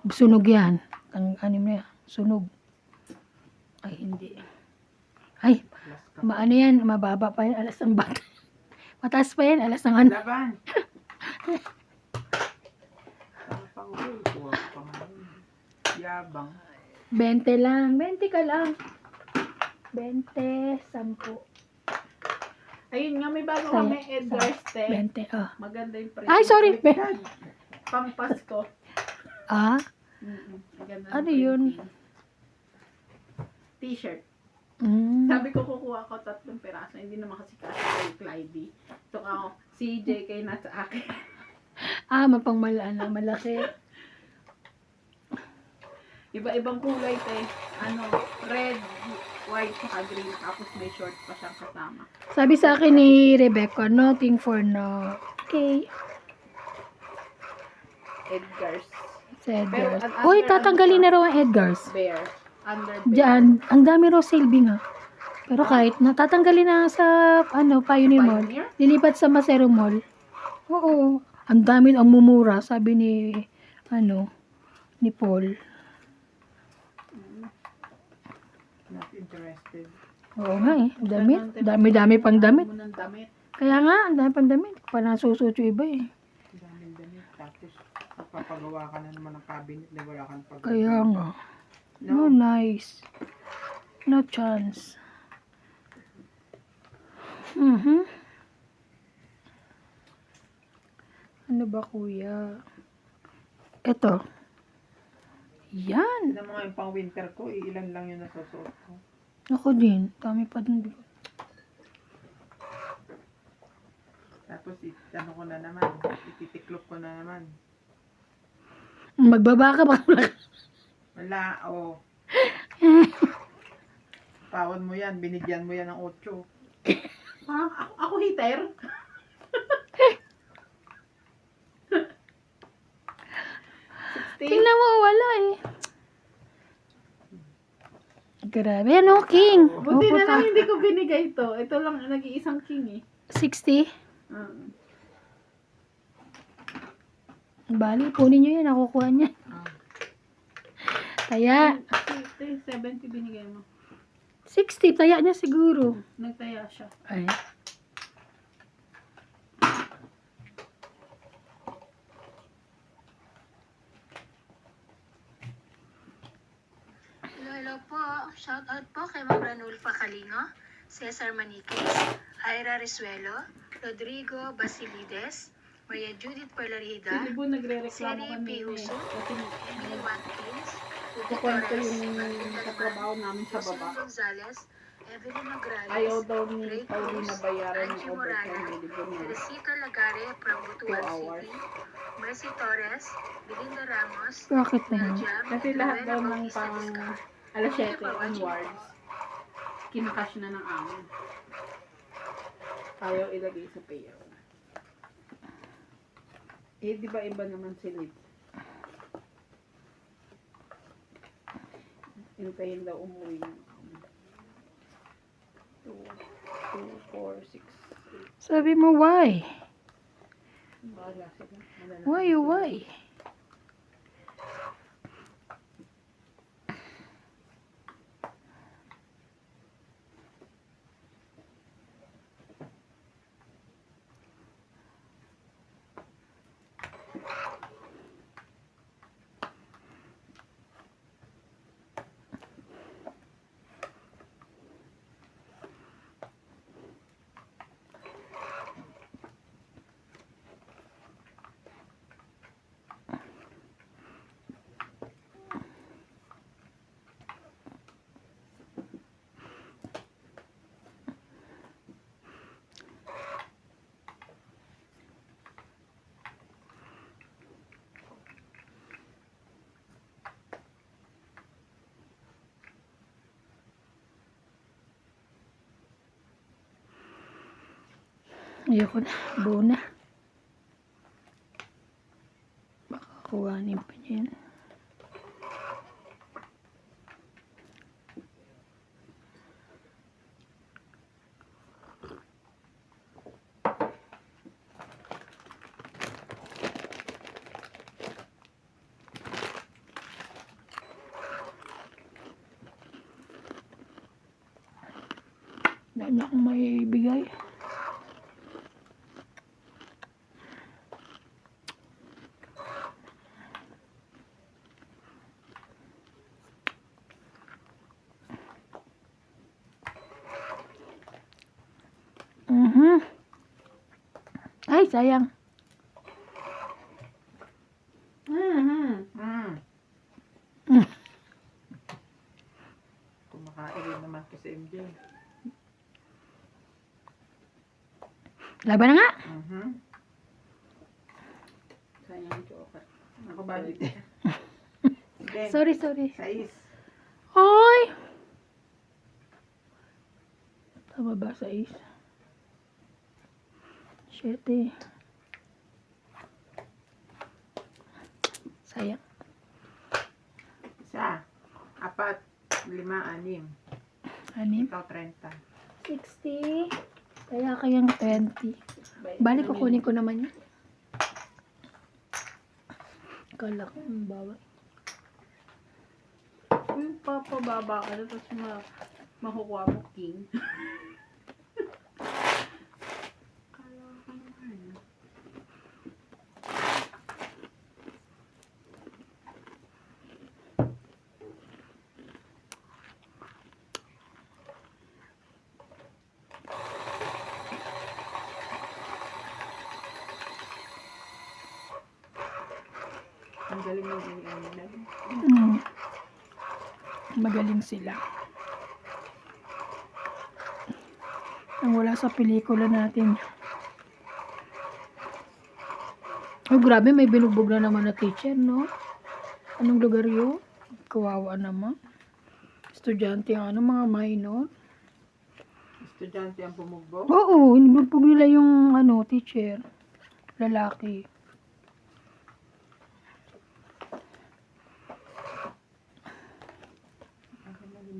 Sunog yan. Ang anim na yan. Sunog. Ay, hindi. Ay, maano yan. Mababa pa yan. Alas ng bata. Mataas pa yan. Alas ng ano. laban! Tapang ko, kuha ko pa nga yun. Yabang. 20 lang. 20 ka lang. 20, 10. Ayun nga, may bago Saya, kami Edgar's Te. 20, oh. Maganda yung print. Ay, sorry. Pang Pasko. Ah? Maganda Ano yung yun? printing. T-shirt. Mm. Sabi ko kukuha ko 3 piraso. Hindi naman kasi kasi kay Clyde. So ako, si JK na sa akin. Ah, mapangmalaan lang. Malaki. Iba-ibang kulay te. Ano, red, white, saka green. Tapos may short pa siyang kasama. Sabi sa akin ni Rebecca, nothing for no. Okay. Edgar's Sa Edgar's. Pero, Uy, tatanggalin na raw ang Edgar's. Bear. Under Bear. Diyan, ang dami raw sale nga. Pero kahit natatanggalin na sa ano, Pioneer Mall. Pioneer? Lilipat sa Macero Mall. Oo. Ang dami ang mumura, sabi ni ni Paul. Not interested. Oo nga eh. Damit. Dami-dami pang damit. Mo ng damit. Kaya nga, ang dami pang damit. Pa nasusuot yung iba eh. Daming damit. Tapos, papagawa ka na naman ng cabinet na wala kang paggawa. Kaya nga. No, No. nice. No chance. Ano ba kuya? Ito. Yan. Tignan mo nga yung pang winter ko, ilan lang yung nasusuot ko. Ako din. Dami pa din. Tapos, ano ko na naman, ititiklop ko na naman. Magbaba ka ba? Wala, oh. Tawad mo yan, binigyan mo yan ng 8. Parang ako heater. Tingnan mo, wala eh. Grabe, ano, king? Buti Opo, na lang hindi ko binigay to. Ito lang nag-iisang king eh. 60? Ah. Bali, kunin nyo yan, nakukuha niya. Taya. 70 binigay mo. 60, taya niya siguro. Nagtaya siya. Ay. Hello po. Shout out po kay Ma'am Ranulfa Calingo, Cesar Maniquez, Ira Risuelo, Rodrigo Basilides, Maria Judith Si Palarida, Libo nagre-reklamo Seri kanina eh. Piuso, Kasi Emily Watkins, Rudy kukwento Torres, yung Marlinda katrabaho namin sa Jocelyn baba. Gonzalez, Evelyn Nograles, Ayaw daw ni Ray Paulina Cruz, bayaran ng Angie overtime Morana, ni Libo na Teresita Lagare from 2 Butuan hours. City, Mercy Torres, Belinda Ramos, Bakit Mel naman? Jam, Kasi lahat Rowena daw ng Bautista pang Vizcar. alas Thank you 7 for watching onwards, po. kinakash na ng amin. Ayaw ilagay sa payout. Eh, di ba iba naman si Liv? Hintayin daw umuwi ng 2, 4, 6, 8. Sabi mo, why? Bahala sila. Malala Why, sila. why? Ayoko na. Buo na. Baka kuhanin pa niya yan. Dami akong may bigay. Ay, sayang. Kumakain rin naman kasi MJ. Laban na nga. Sayang yung chocolate. Ako ba dito? Then, Sorry. 6. Ay! Tama ba sa is? 7. Sayang. 1, 4, 5, 6. 6. Ikaw 30. 60. Kaya kayang 20. Balik kukunin ko naman yan. Kala ko ang bawal. Yung papababa ka na, tapos makukuha mo king. Kala ko naman. Ang galing ng inian nila. Magaling sila. Ang wala sa pelikula natin. Oh, grabe, may binugbog na naman na teacher, no? Anong lugar yun? Kawawa naman. Estudyante ang mga minor. Estudyante ang pumugbog. Oo, binugbog nila yung teacher. Lalaki.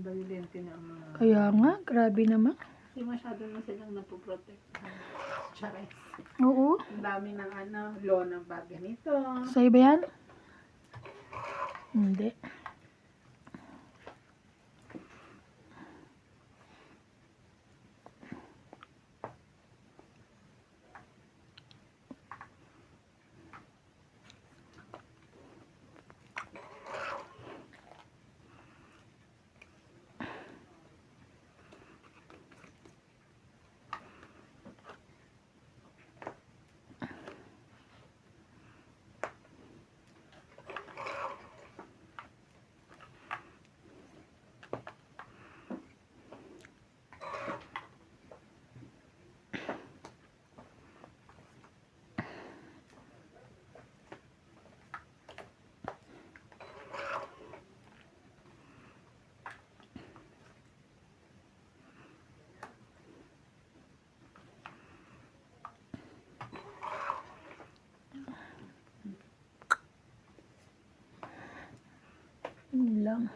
Violente na ang mga... Kaya nga, grabe naman. Kasi masyado na silang napoprotect. Charis. Oo. Ang dami ng law ng bag ganito. Sa'yo ba yan? Hindi. Yun lang.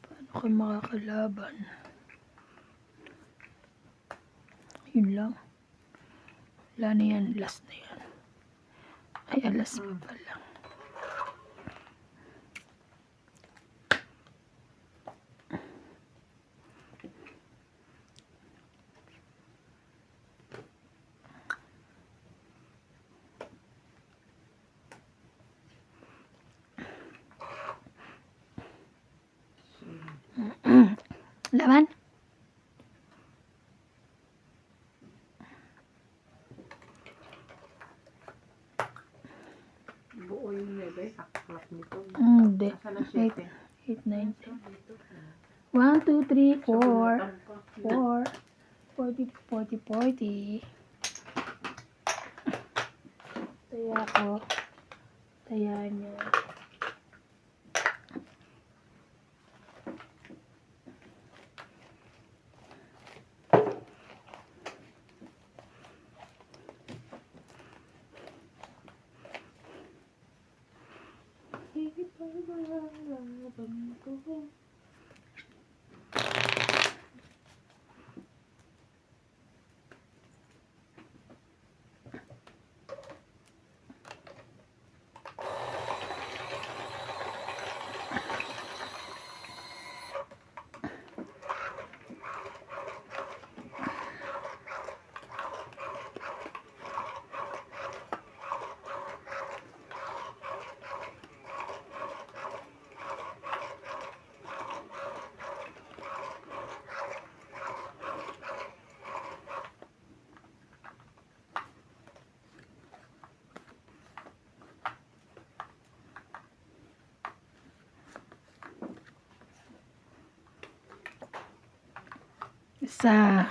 Paano ka makakalaban? Yun lang. Wala na yan. Last na yan. Ay, alas pa pala. Laban? Buo yung lebe. Saklap nito. Hindi. Asan ang 8, 7? 8, 9, 1, 2, 3, 4. Subunutan pa. 4, 40, 40, 40. Taya ko. Taya niya. Isa.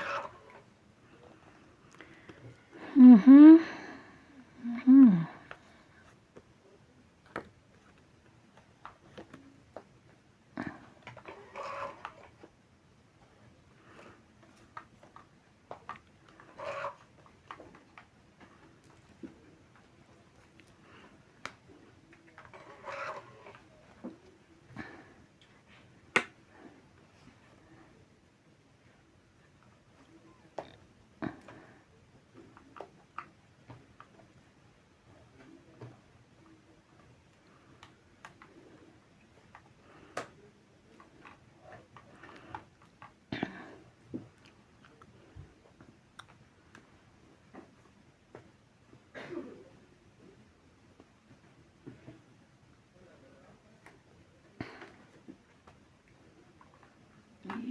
Mhm. Mhm.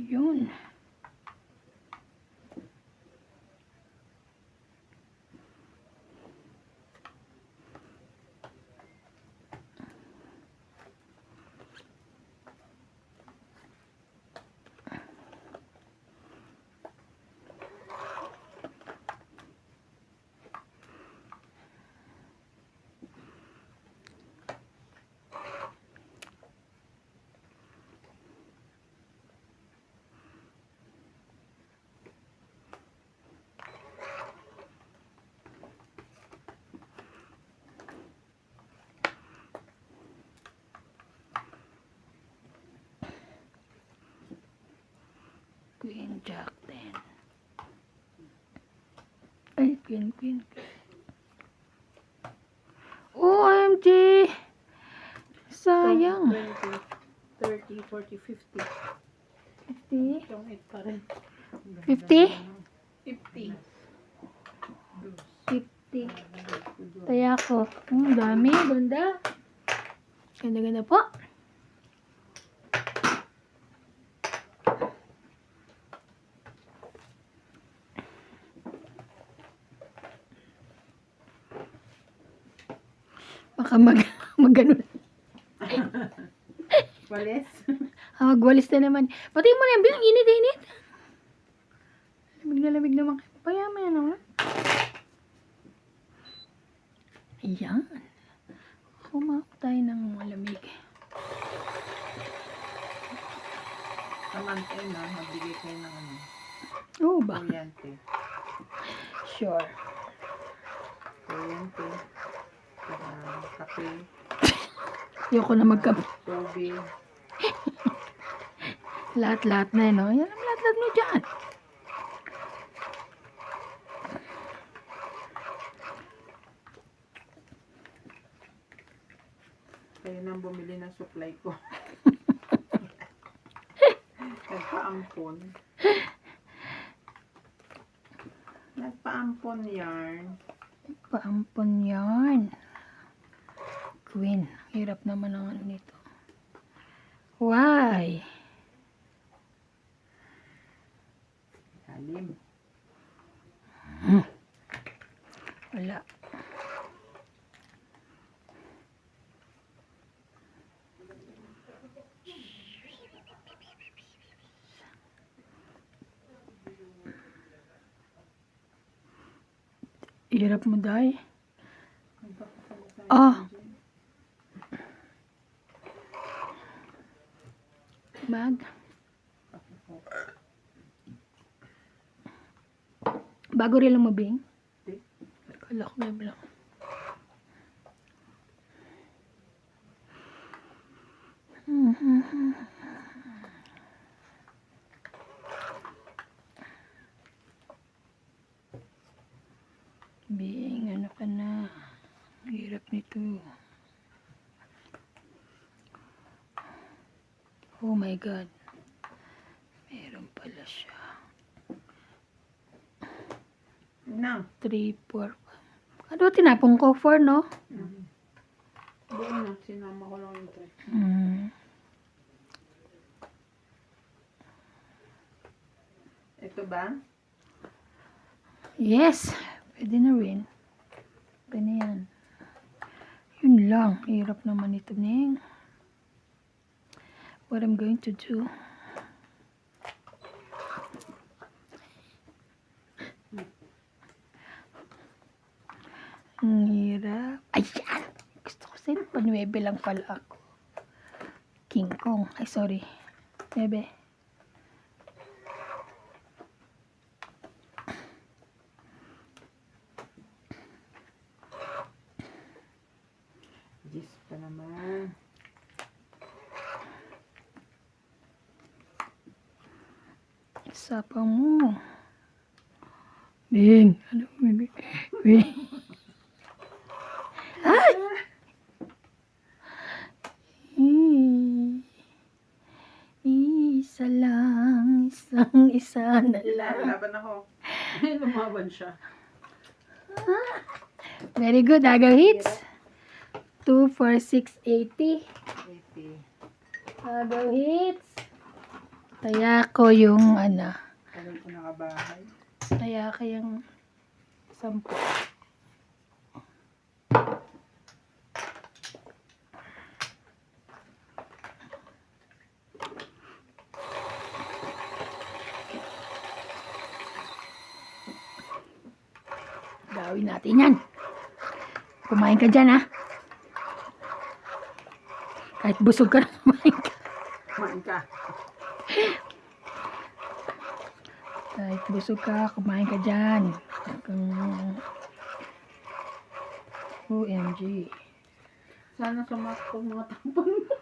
Yun. Jack 10. Ay, queen. OMG! Sayang. 20, 30, 40, 50. 50? Yung 8 pa rin. 50? 50. 50. Taya ko. Dami. Ganda. Ganda po. Baka mag-ganun. Walis. Magwalis na naman. Pati mo na yan, bilang init. Lamig naman. Payaman yan naman. Ayan. Kumap tayo ng malamig. Kamantay na, magbigay kayo ng ano. Oo ba? Kuryente. Sure. Kuryente. Saka kape. Ayoko na magkape. Tubig. Lahat-lahat na yun, no? Yan ang lahat-lahat mo dyan. Kayo nang bumili ng supply ko. Nagpaampon. Nagpaampon yarn. Paampon yan. Queen. Hirap naman ang ano nito. Why? Halim. Wala. Hirap mo, Day. Ah. Bag. Bago rin lang mabing. Di. Kala ko lang. Bing, ano ka na? Hirap nito. Oh my God. Meron pala siya. Na. 3, 4. Ano tinapong ko? 4, no? Buo na. Sinama ko lang yung 3. Ito ba? Yes. Pwede na rin. Pwede na yan. Yun lang. Hirap naman ito, Ning. What I'm going to do. Ang hirap. Ayan! Gusto ko sa'yo. Panuwebe lang pala ako. King Kong. Ay, sorry. Bebe. Gis pa naman. Sapa mo. Bing. Ano? Bing. Ay! Isa lang. Isa na lang. Laban ako. Lumaban siya. Very good. Agaw hits. 2, 4, 6, 80. 80. Agaw hits. Kaya ko yung ano. Tagal ko nakabahay. Kaya kayang 10. Gawin natin yan. Kumain ka dyan, ha? Kahit busog ka na, kumain ka. Kumain ka. Kahit busog ka, kumain ka dyan. OMG. Sana sumakto mga tampon mo.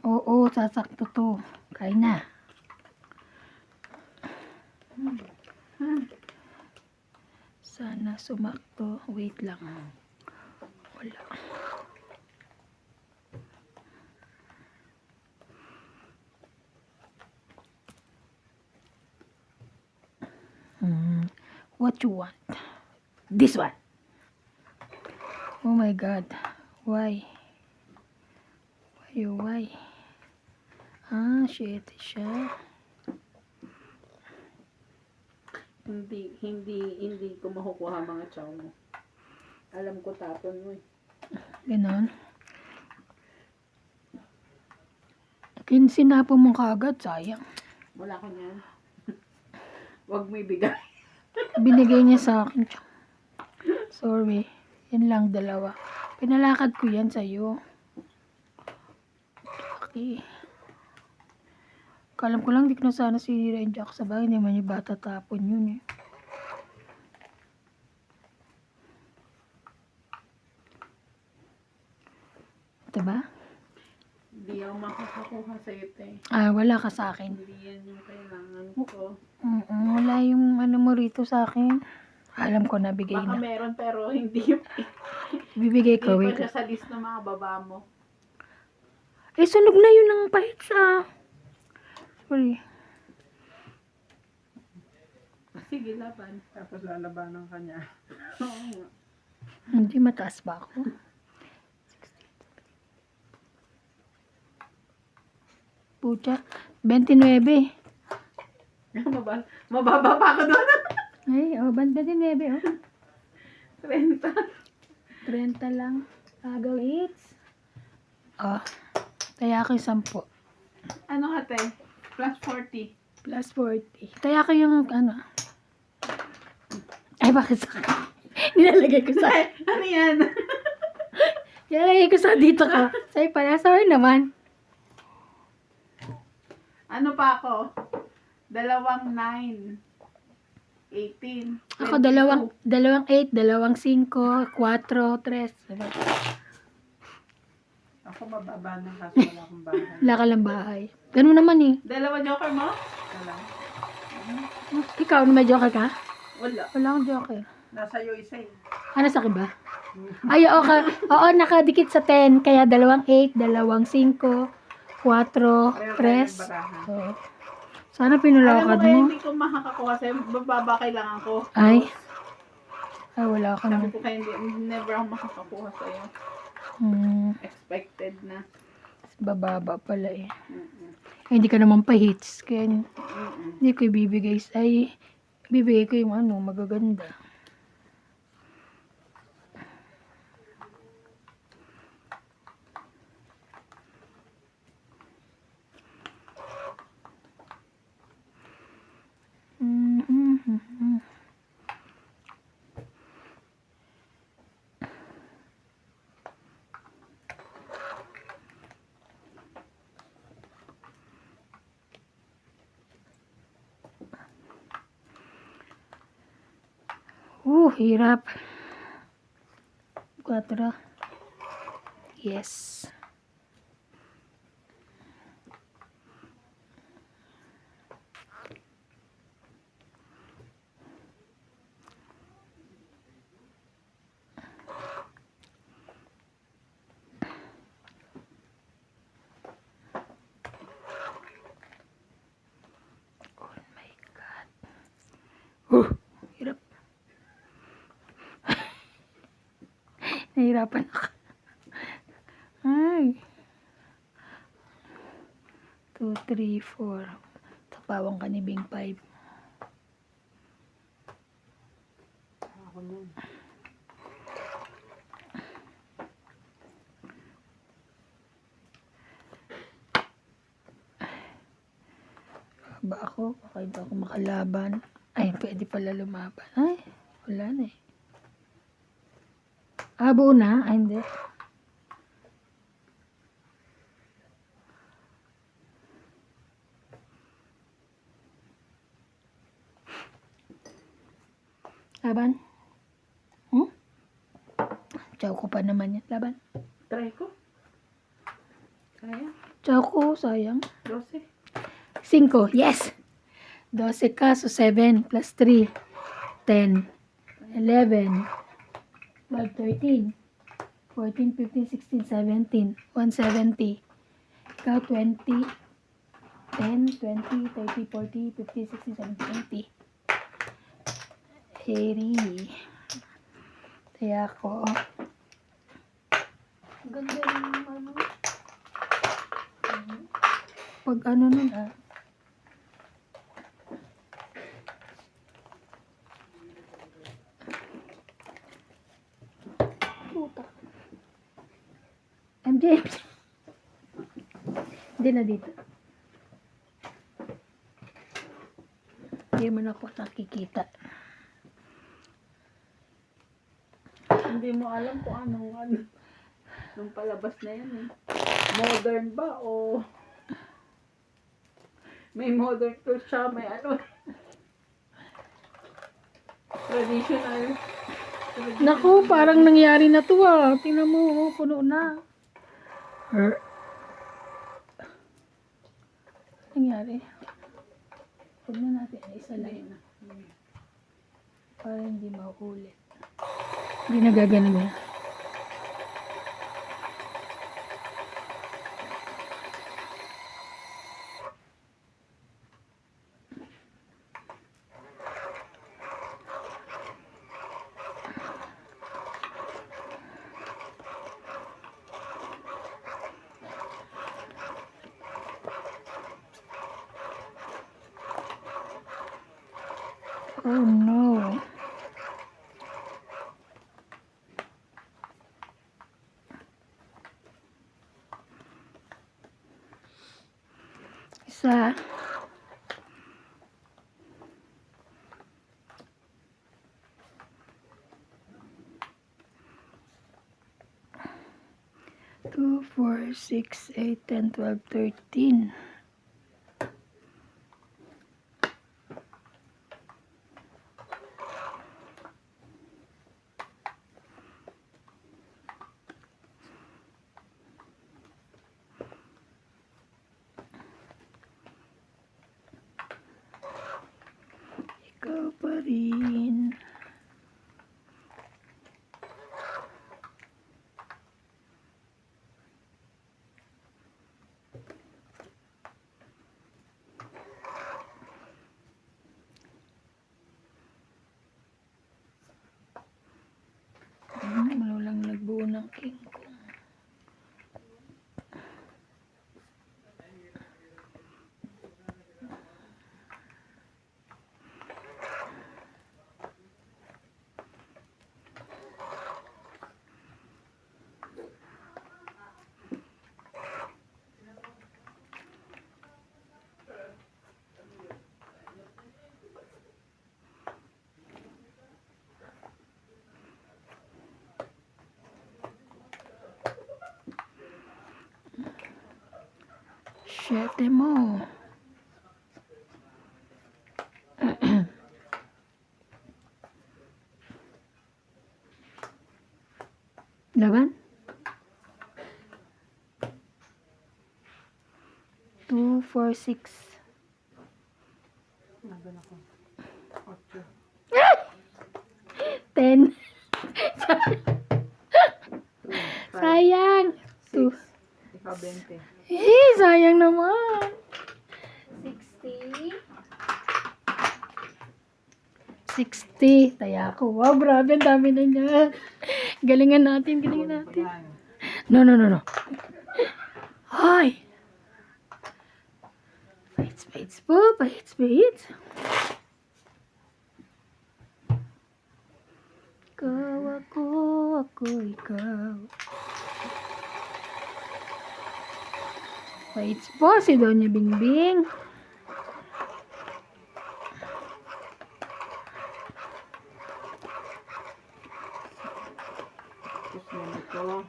Oo, sasakto to. Kain na. Sana sumakto. Wait lang. Wala. What you want? This one. Oh my God. Why? Why? Ah, shit siya. Hindi ko makukuha mga chow mo. Alam ko tapon mo eh. Ganon. Sinapon mo kaagad, sayang. Wala ko niyan. Huwag mo ibigay. Binigay niya sa akin. Sorry. Yan lang, dalawa. Pinalakad ko yan sa'yo. Okay. Kalam ko lang, di ko na sana sinira yung jack sa bagay. Hindi man yung bata tapon yun eh. Ito ba? Hindi ako makakakuha sa'yo, te. Ah, wala ka sa akin. Hindi yan yung kailangan ko. Wala yung ano mo rito sa akin. Alam ko na, bigay Baka na. meron pero hindi Bibigay ko, pa wait. siya sa list ng mga baba mo. Eh, sunog na yun ng pahit sa... Sorry. Sige, laban. Tapos lalabanan ka niya. Oo nga. Hindi, mataas ba ako? Pucha, 29. Mababa pa ako doon. Ay, 29, oh. 30. 30 lang. Agaw hits. Oh, kaya ko 10. Ano ka, te? Plus 40. Plus 40. Kaya ko yung, ano. Ay, bakit sa akin? Nilalagay ko sa... Ano yan? Nilalagay ko sa dito ko. Sa'yo pala, sorry naman. Ano pa ako? 2, 9. 18. Ako 2, 8, 2, 5, 4, 3. Diba? Ako mababa ng kaso wala akong bahay. Wala ka lang bahay. Ganun naman eh. 2 joker mo? Wala. Ikaw, may joker ka? Wala. Wala akong joker. Nasa iyo isa eh. Ano sa akin ba? Ay, oo, nakadikit sa 10. Kaya 2, 8, 2, 5, 4, 3. Pareho tayo ng barahan. Oo. Sana Alam mo pinulakad kaya mo. hindi ko makakakuha sa'yo. Bababa kailangan ko. Ay. Ay, wala ka Sabi na. ko kaya never ako makakakuha sa'yo. Expected na. Bababa pala eh. Mm-mm. Ay, hindi ka naman pa-hits. Kaya Mm-mm. hindi ko ibibigay. Ay, ibibigay ko yung ano, magaganda. Hirap. 4. Yes. Oh my God. Hirap. Nahirapan ako. Ay. 2, 3, 4. Tapawang ka ni Bing 5. Ako nun. Ba ako? Baka hindi ako makalaban. Ay, pwede pala lumaban. Ay, wala na eh. Ah, buo na? Ay, hindi. Laban? Chow ko pa naman yan. Laban? Try ko. Kaya? Chow ko, sayang. 12. 5. Yes! 12 ka, so 7 plus 3, 10, 11, 12, 13, 14, 15, 16, 17, 170. Ikaw, 20, 10, 20, 30, 40, 50, 60, 70, 80. 80. Kaya ako, ganda yung ano. Pag ano nun puta. MJ. Hindi na dito. Hindi man ako nakikita. Hindi mo alam kung anong ano. Nung palabas na yan eh. Modern ba o may modern to siya, may ano. Traditional. Naku, parang nangyari na to Tingnan mo, puno na. Nangyari. Huwag na natin. Isa lang. Para hindi maulit. Hindi nagaganon yan. Oh no. Isa. Two, 4, 6, 8, 10, 12, 13. Ikaw pa rin. Malulang nagbuo ng king ko. Siyete mo. Laban? 2, 4, 6. Nandun ako. 8. 10. 5. Sayang. 6. Ikaw 20. Sayang naman. 60. 60. Taya ako. Wow, grabe. Ang dami na niya. Galingan natin. Galingan natin. Yan. No, no, no, no. Hoy! Paits po. Paits. Ikaw ako, ikaw. Paits po si Doña Bingbing. Tapos yan ito.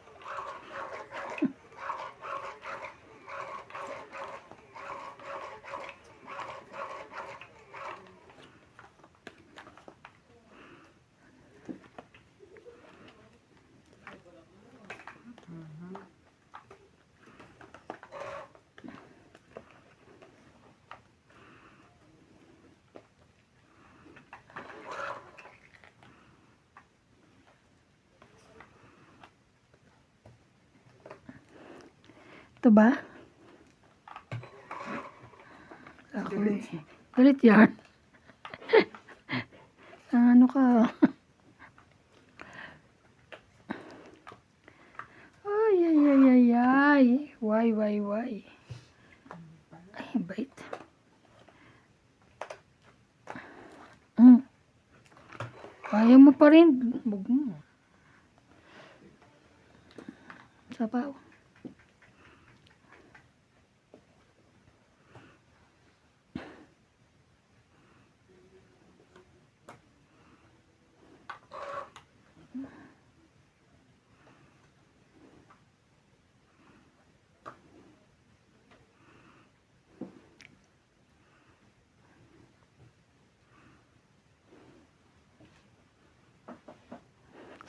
Ito ba? Ako eh. Galit yan. Ano ka? Ay, ay, ay, ay, ay. Why? Ay, bait. Kaya mo pa rin. Bug mo. Sapaw.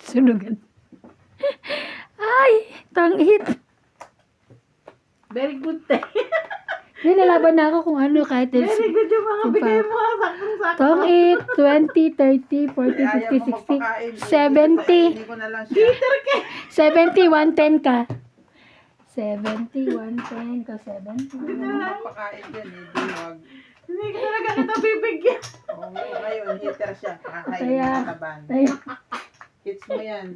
Sunugan. Ay, tangit. Very good te. Nilalaban na ako kung ano kahit Very good yung mga Supa. bigay mo. Saktong-sakto. tangit, 20, 30, 40, Ayaw 50, mo 60, magpakain. 70. Hindi ko na lang siya. 70, 110 ka. 70, 110 ka, 70. Hindi na lang magpakain dyan eh. Di wag. Hindi ka talaga kita bibigyan. Oo, ngayon, hitter siya. Pakakain Kaya, ng taban. ay, Hits mo yan.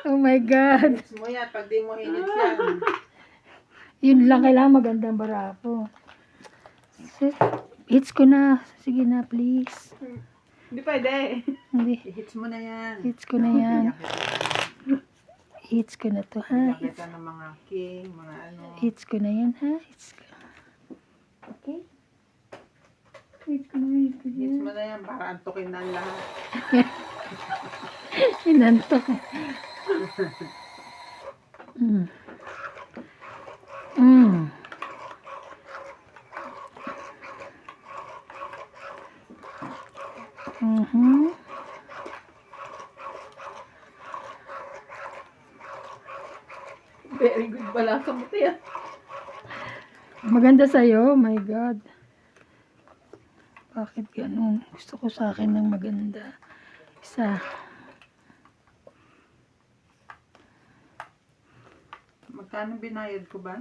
oh my God. Hits mo yan. Pag di mo hinits yan. Yun lang kailangan magandang barapo. Hits ko na. Sige na, please. Hindi pwede. Hindi. Hits mo na yan. Hits ko na yan. Hits ko na to, ha? Iyak kita ng mga king, mga ano. Hits ko na yan, ha? Hits ko. Okay? Hits ko na, hits ko Hits na. mo na yan para antukin na ang lahat. Inantok. Mm. Mm. Mhm. Very good pala sa muti yan. Maganda sa'yo, oh my God. Bakit ganun? Gusto ko sa akin ng maganda. Isa. Magkano binayad ko ba?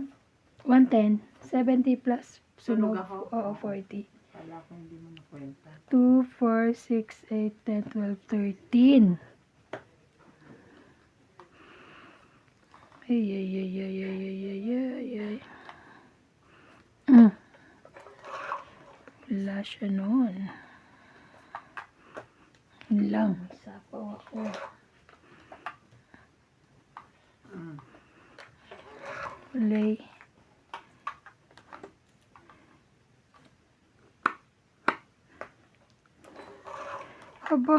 110. 70 plus. Sunog Sunog. ako? Oo, 40. Kala ko hindi mo nakwenta. 2, 4, 6, 8, 10, 12, 13. Ay, ay, ay, ay, ay, ay, ay, ay, ay. Wala siya noon. Yun lang. Sapaw ako. Mm. Ulay. Aba.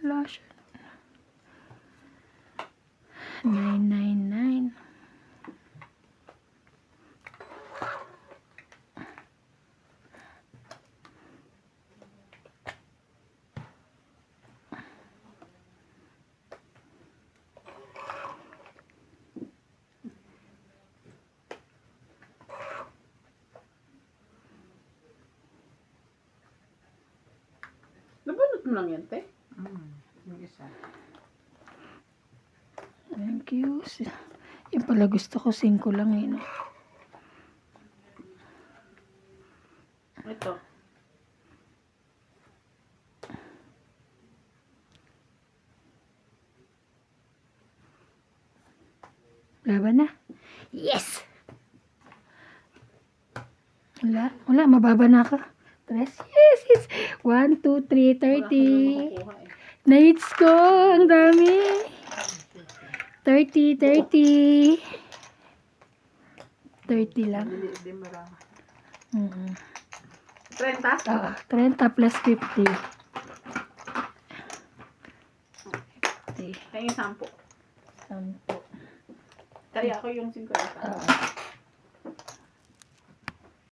Wala siya. 999. Nabunot mo lang yan, te. Yung isa. Thank you. Yung pala gusto ko 5 lang eh. No? Ito. Laban na. Yes! Wala. Mababa na ako. 3. Yes! 1, 2, 3, Wala ka naman 30. makukuha eh. Na-hits ko. Ang dami. 30, 30. 30 lang. Hindi marami. 30? 30 plus 50. 50. Kaya yung 10. 10. Kaya ako yung 50.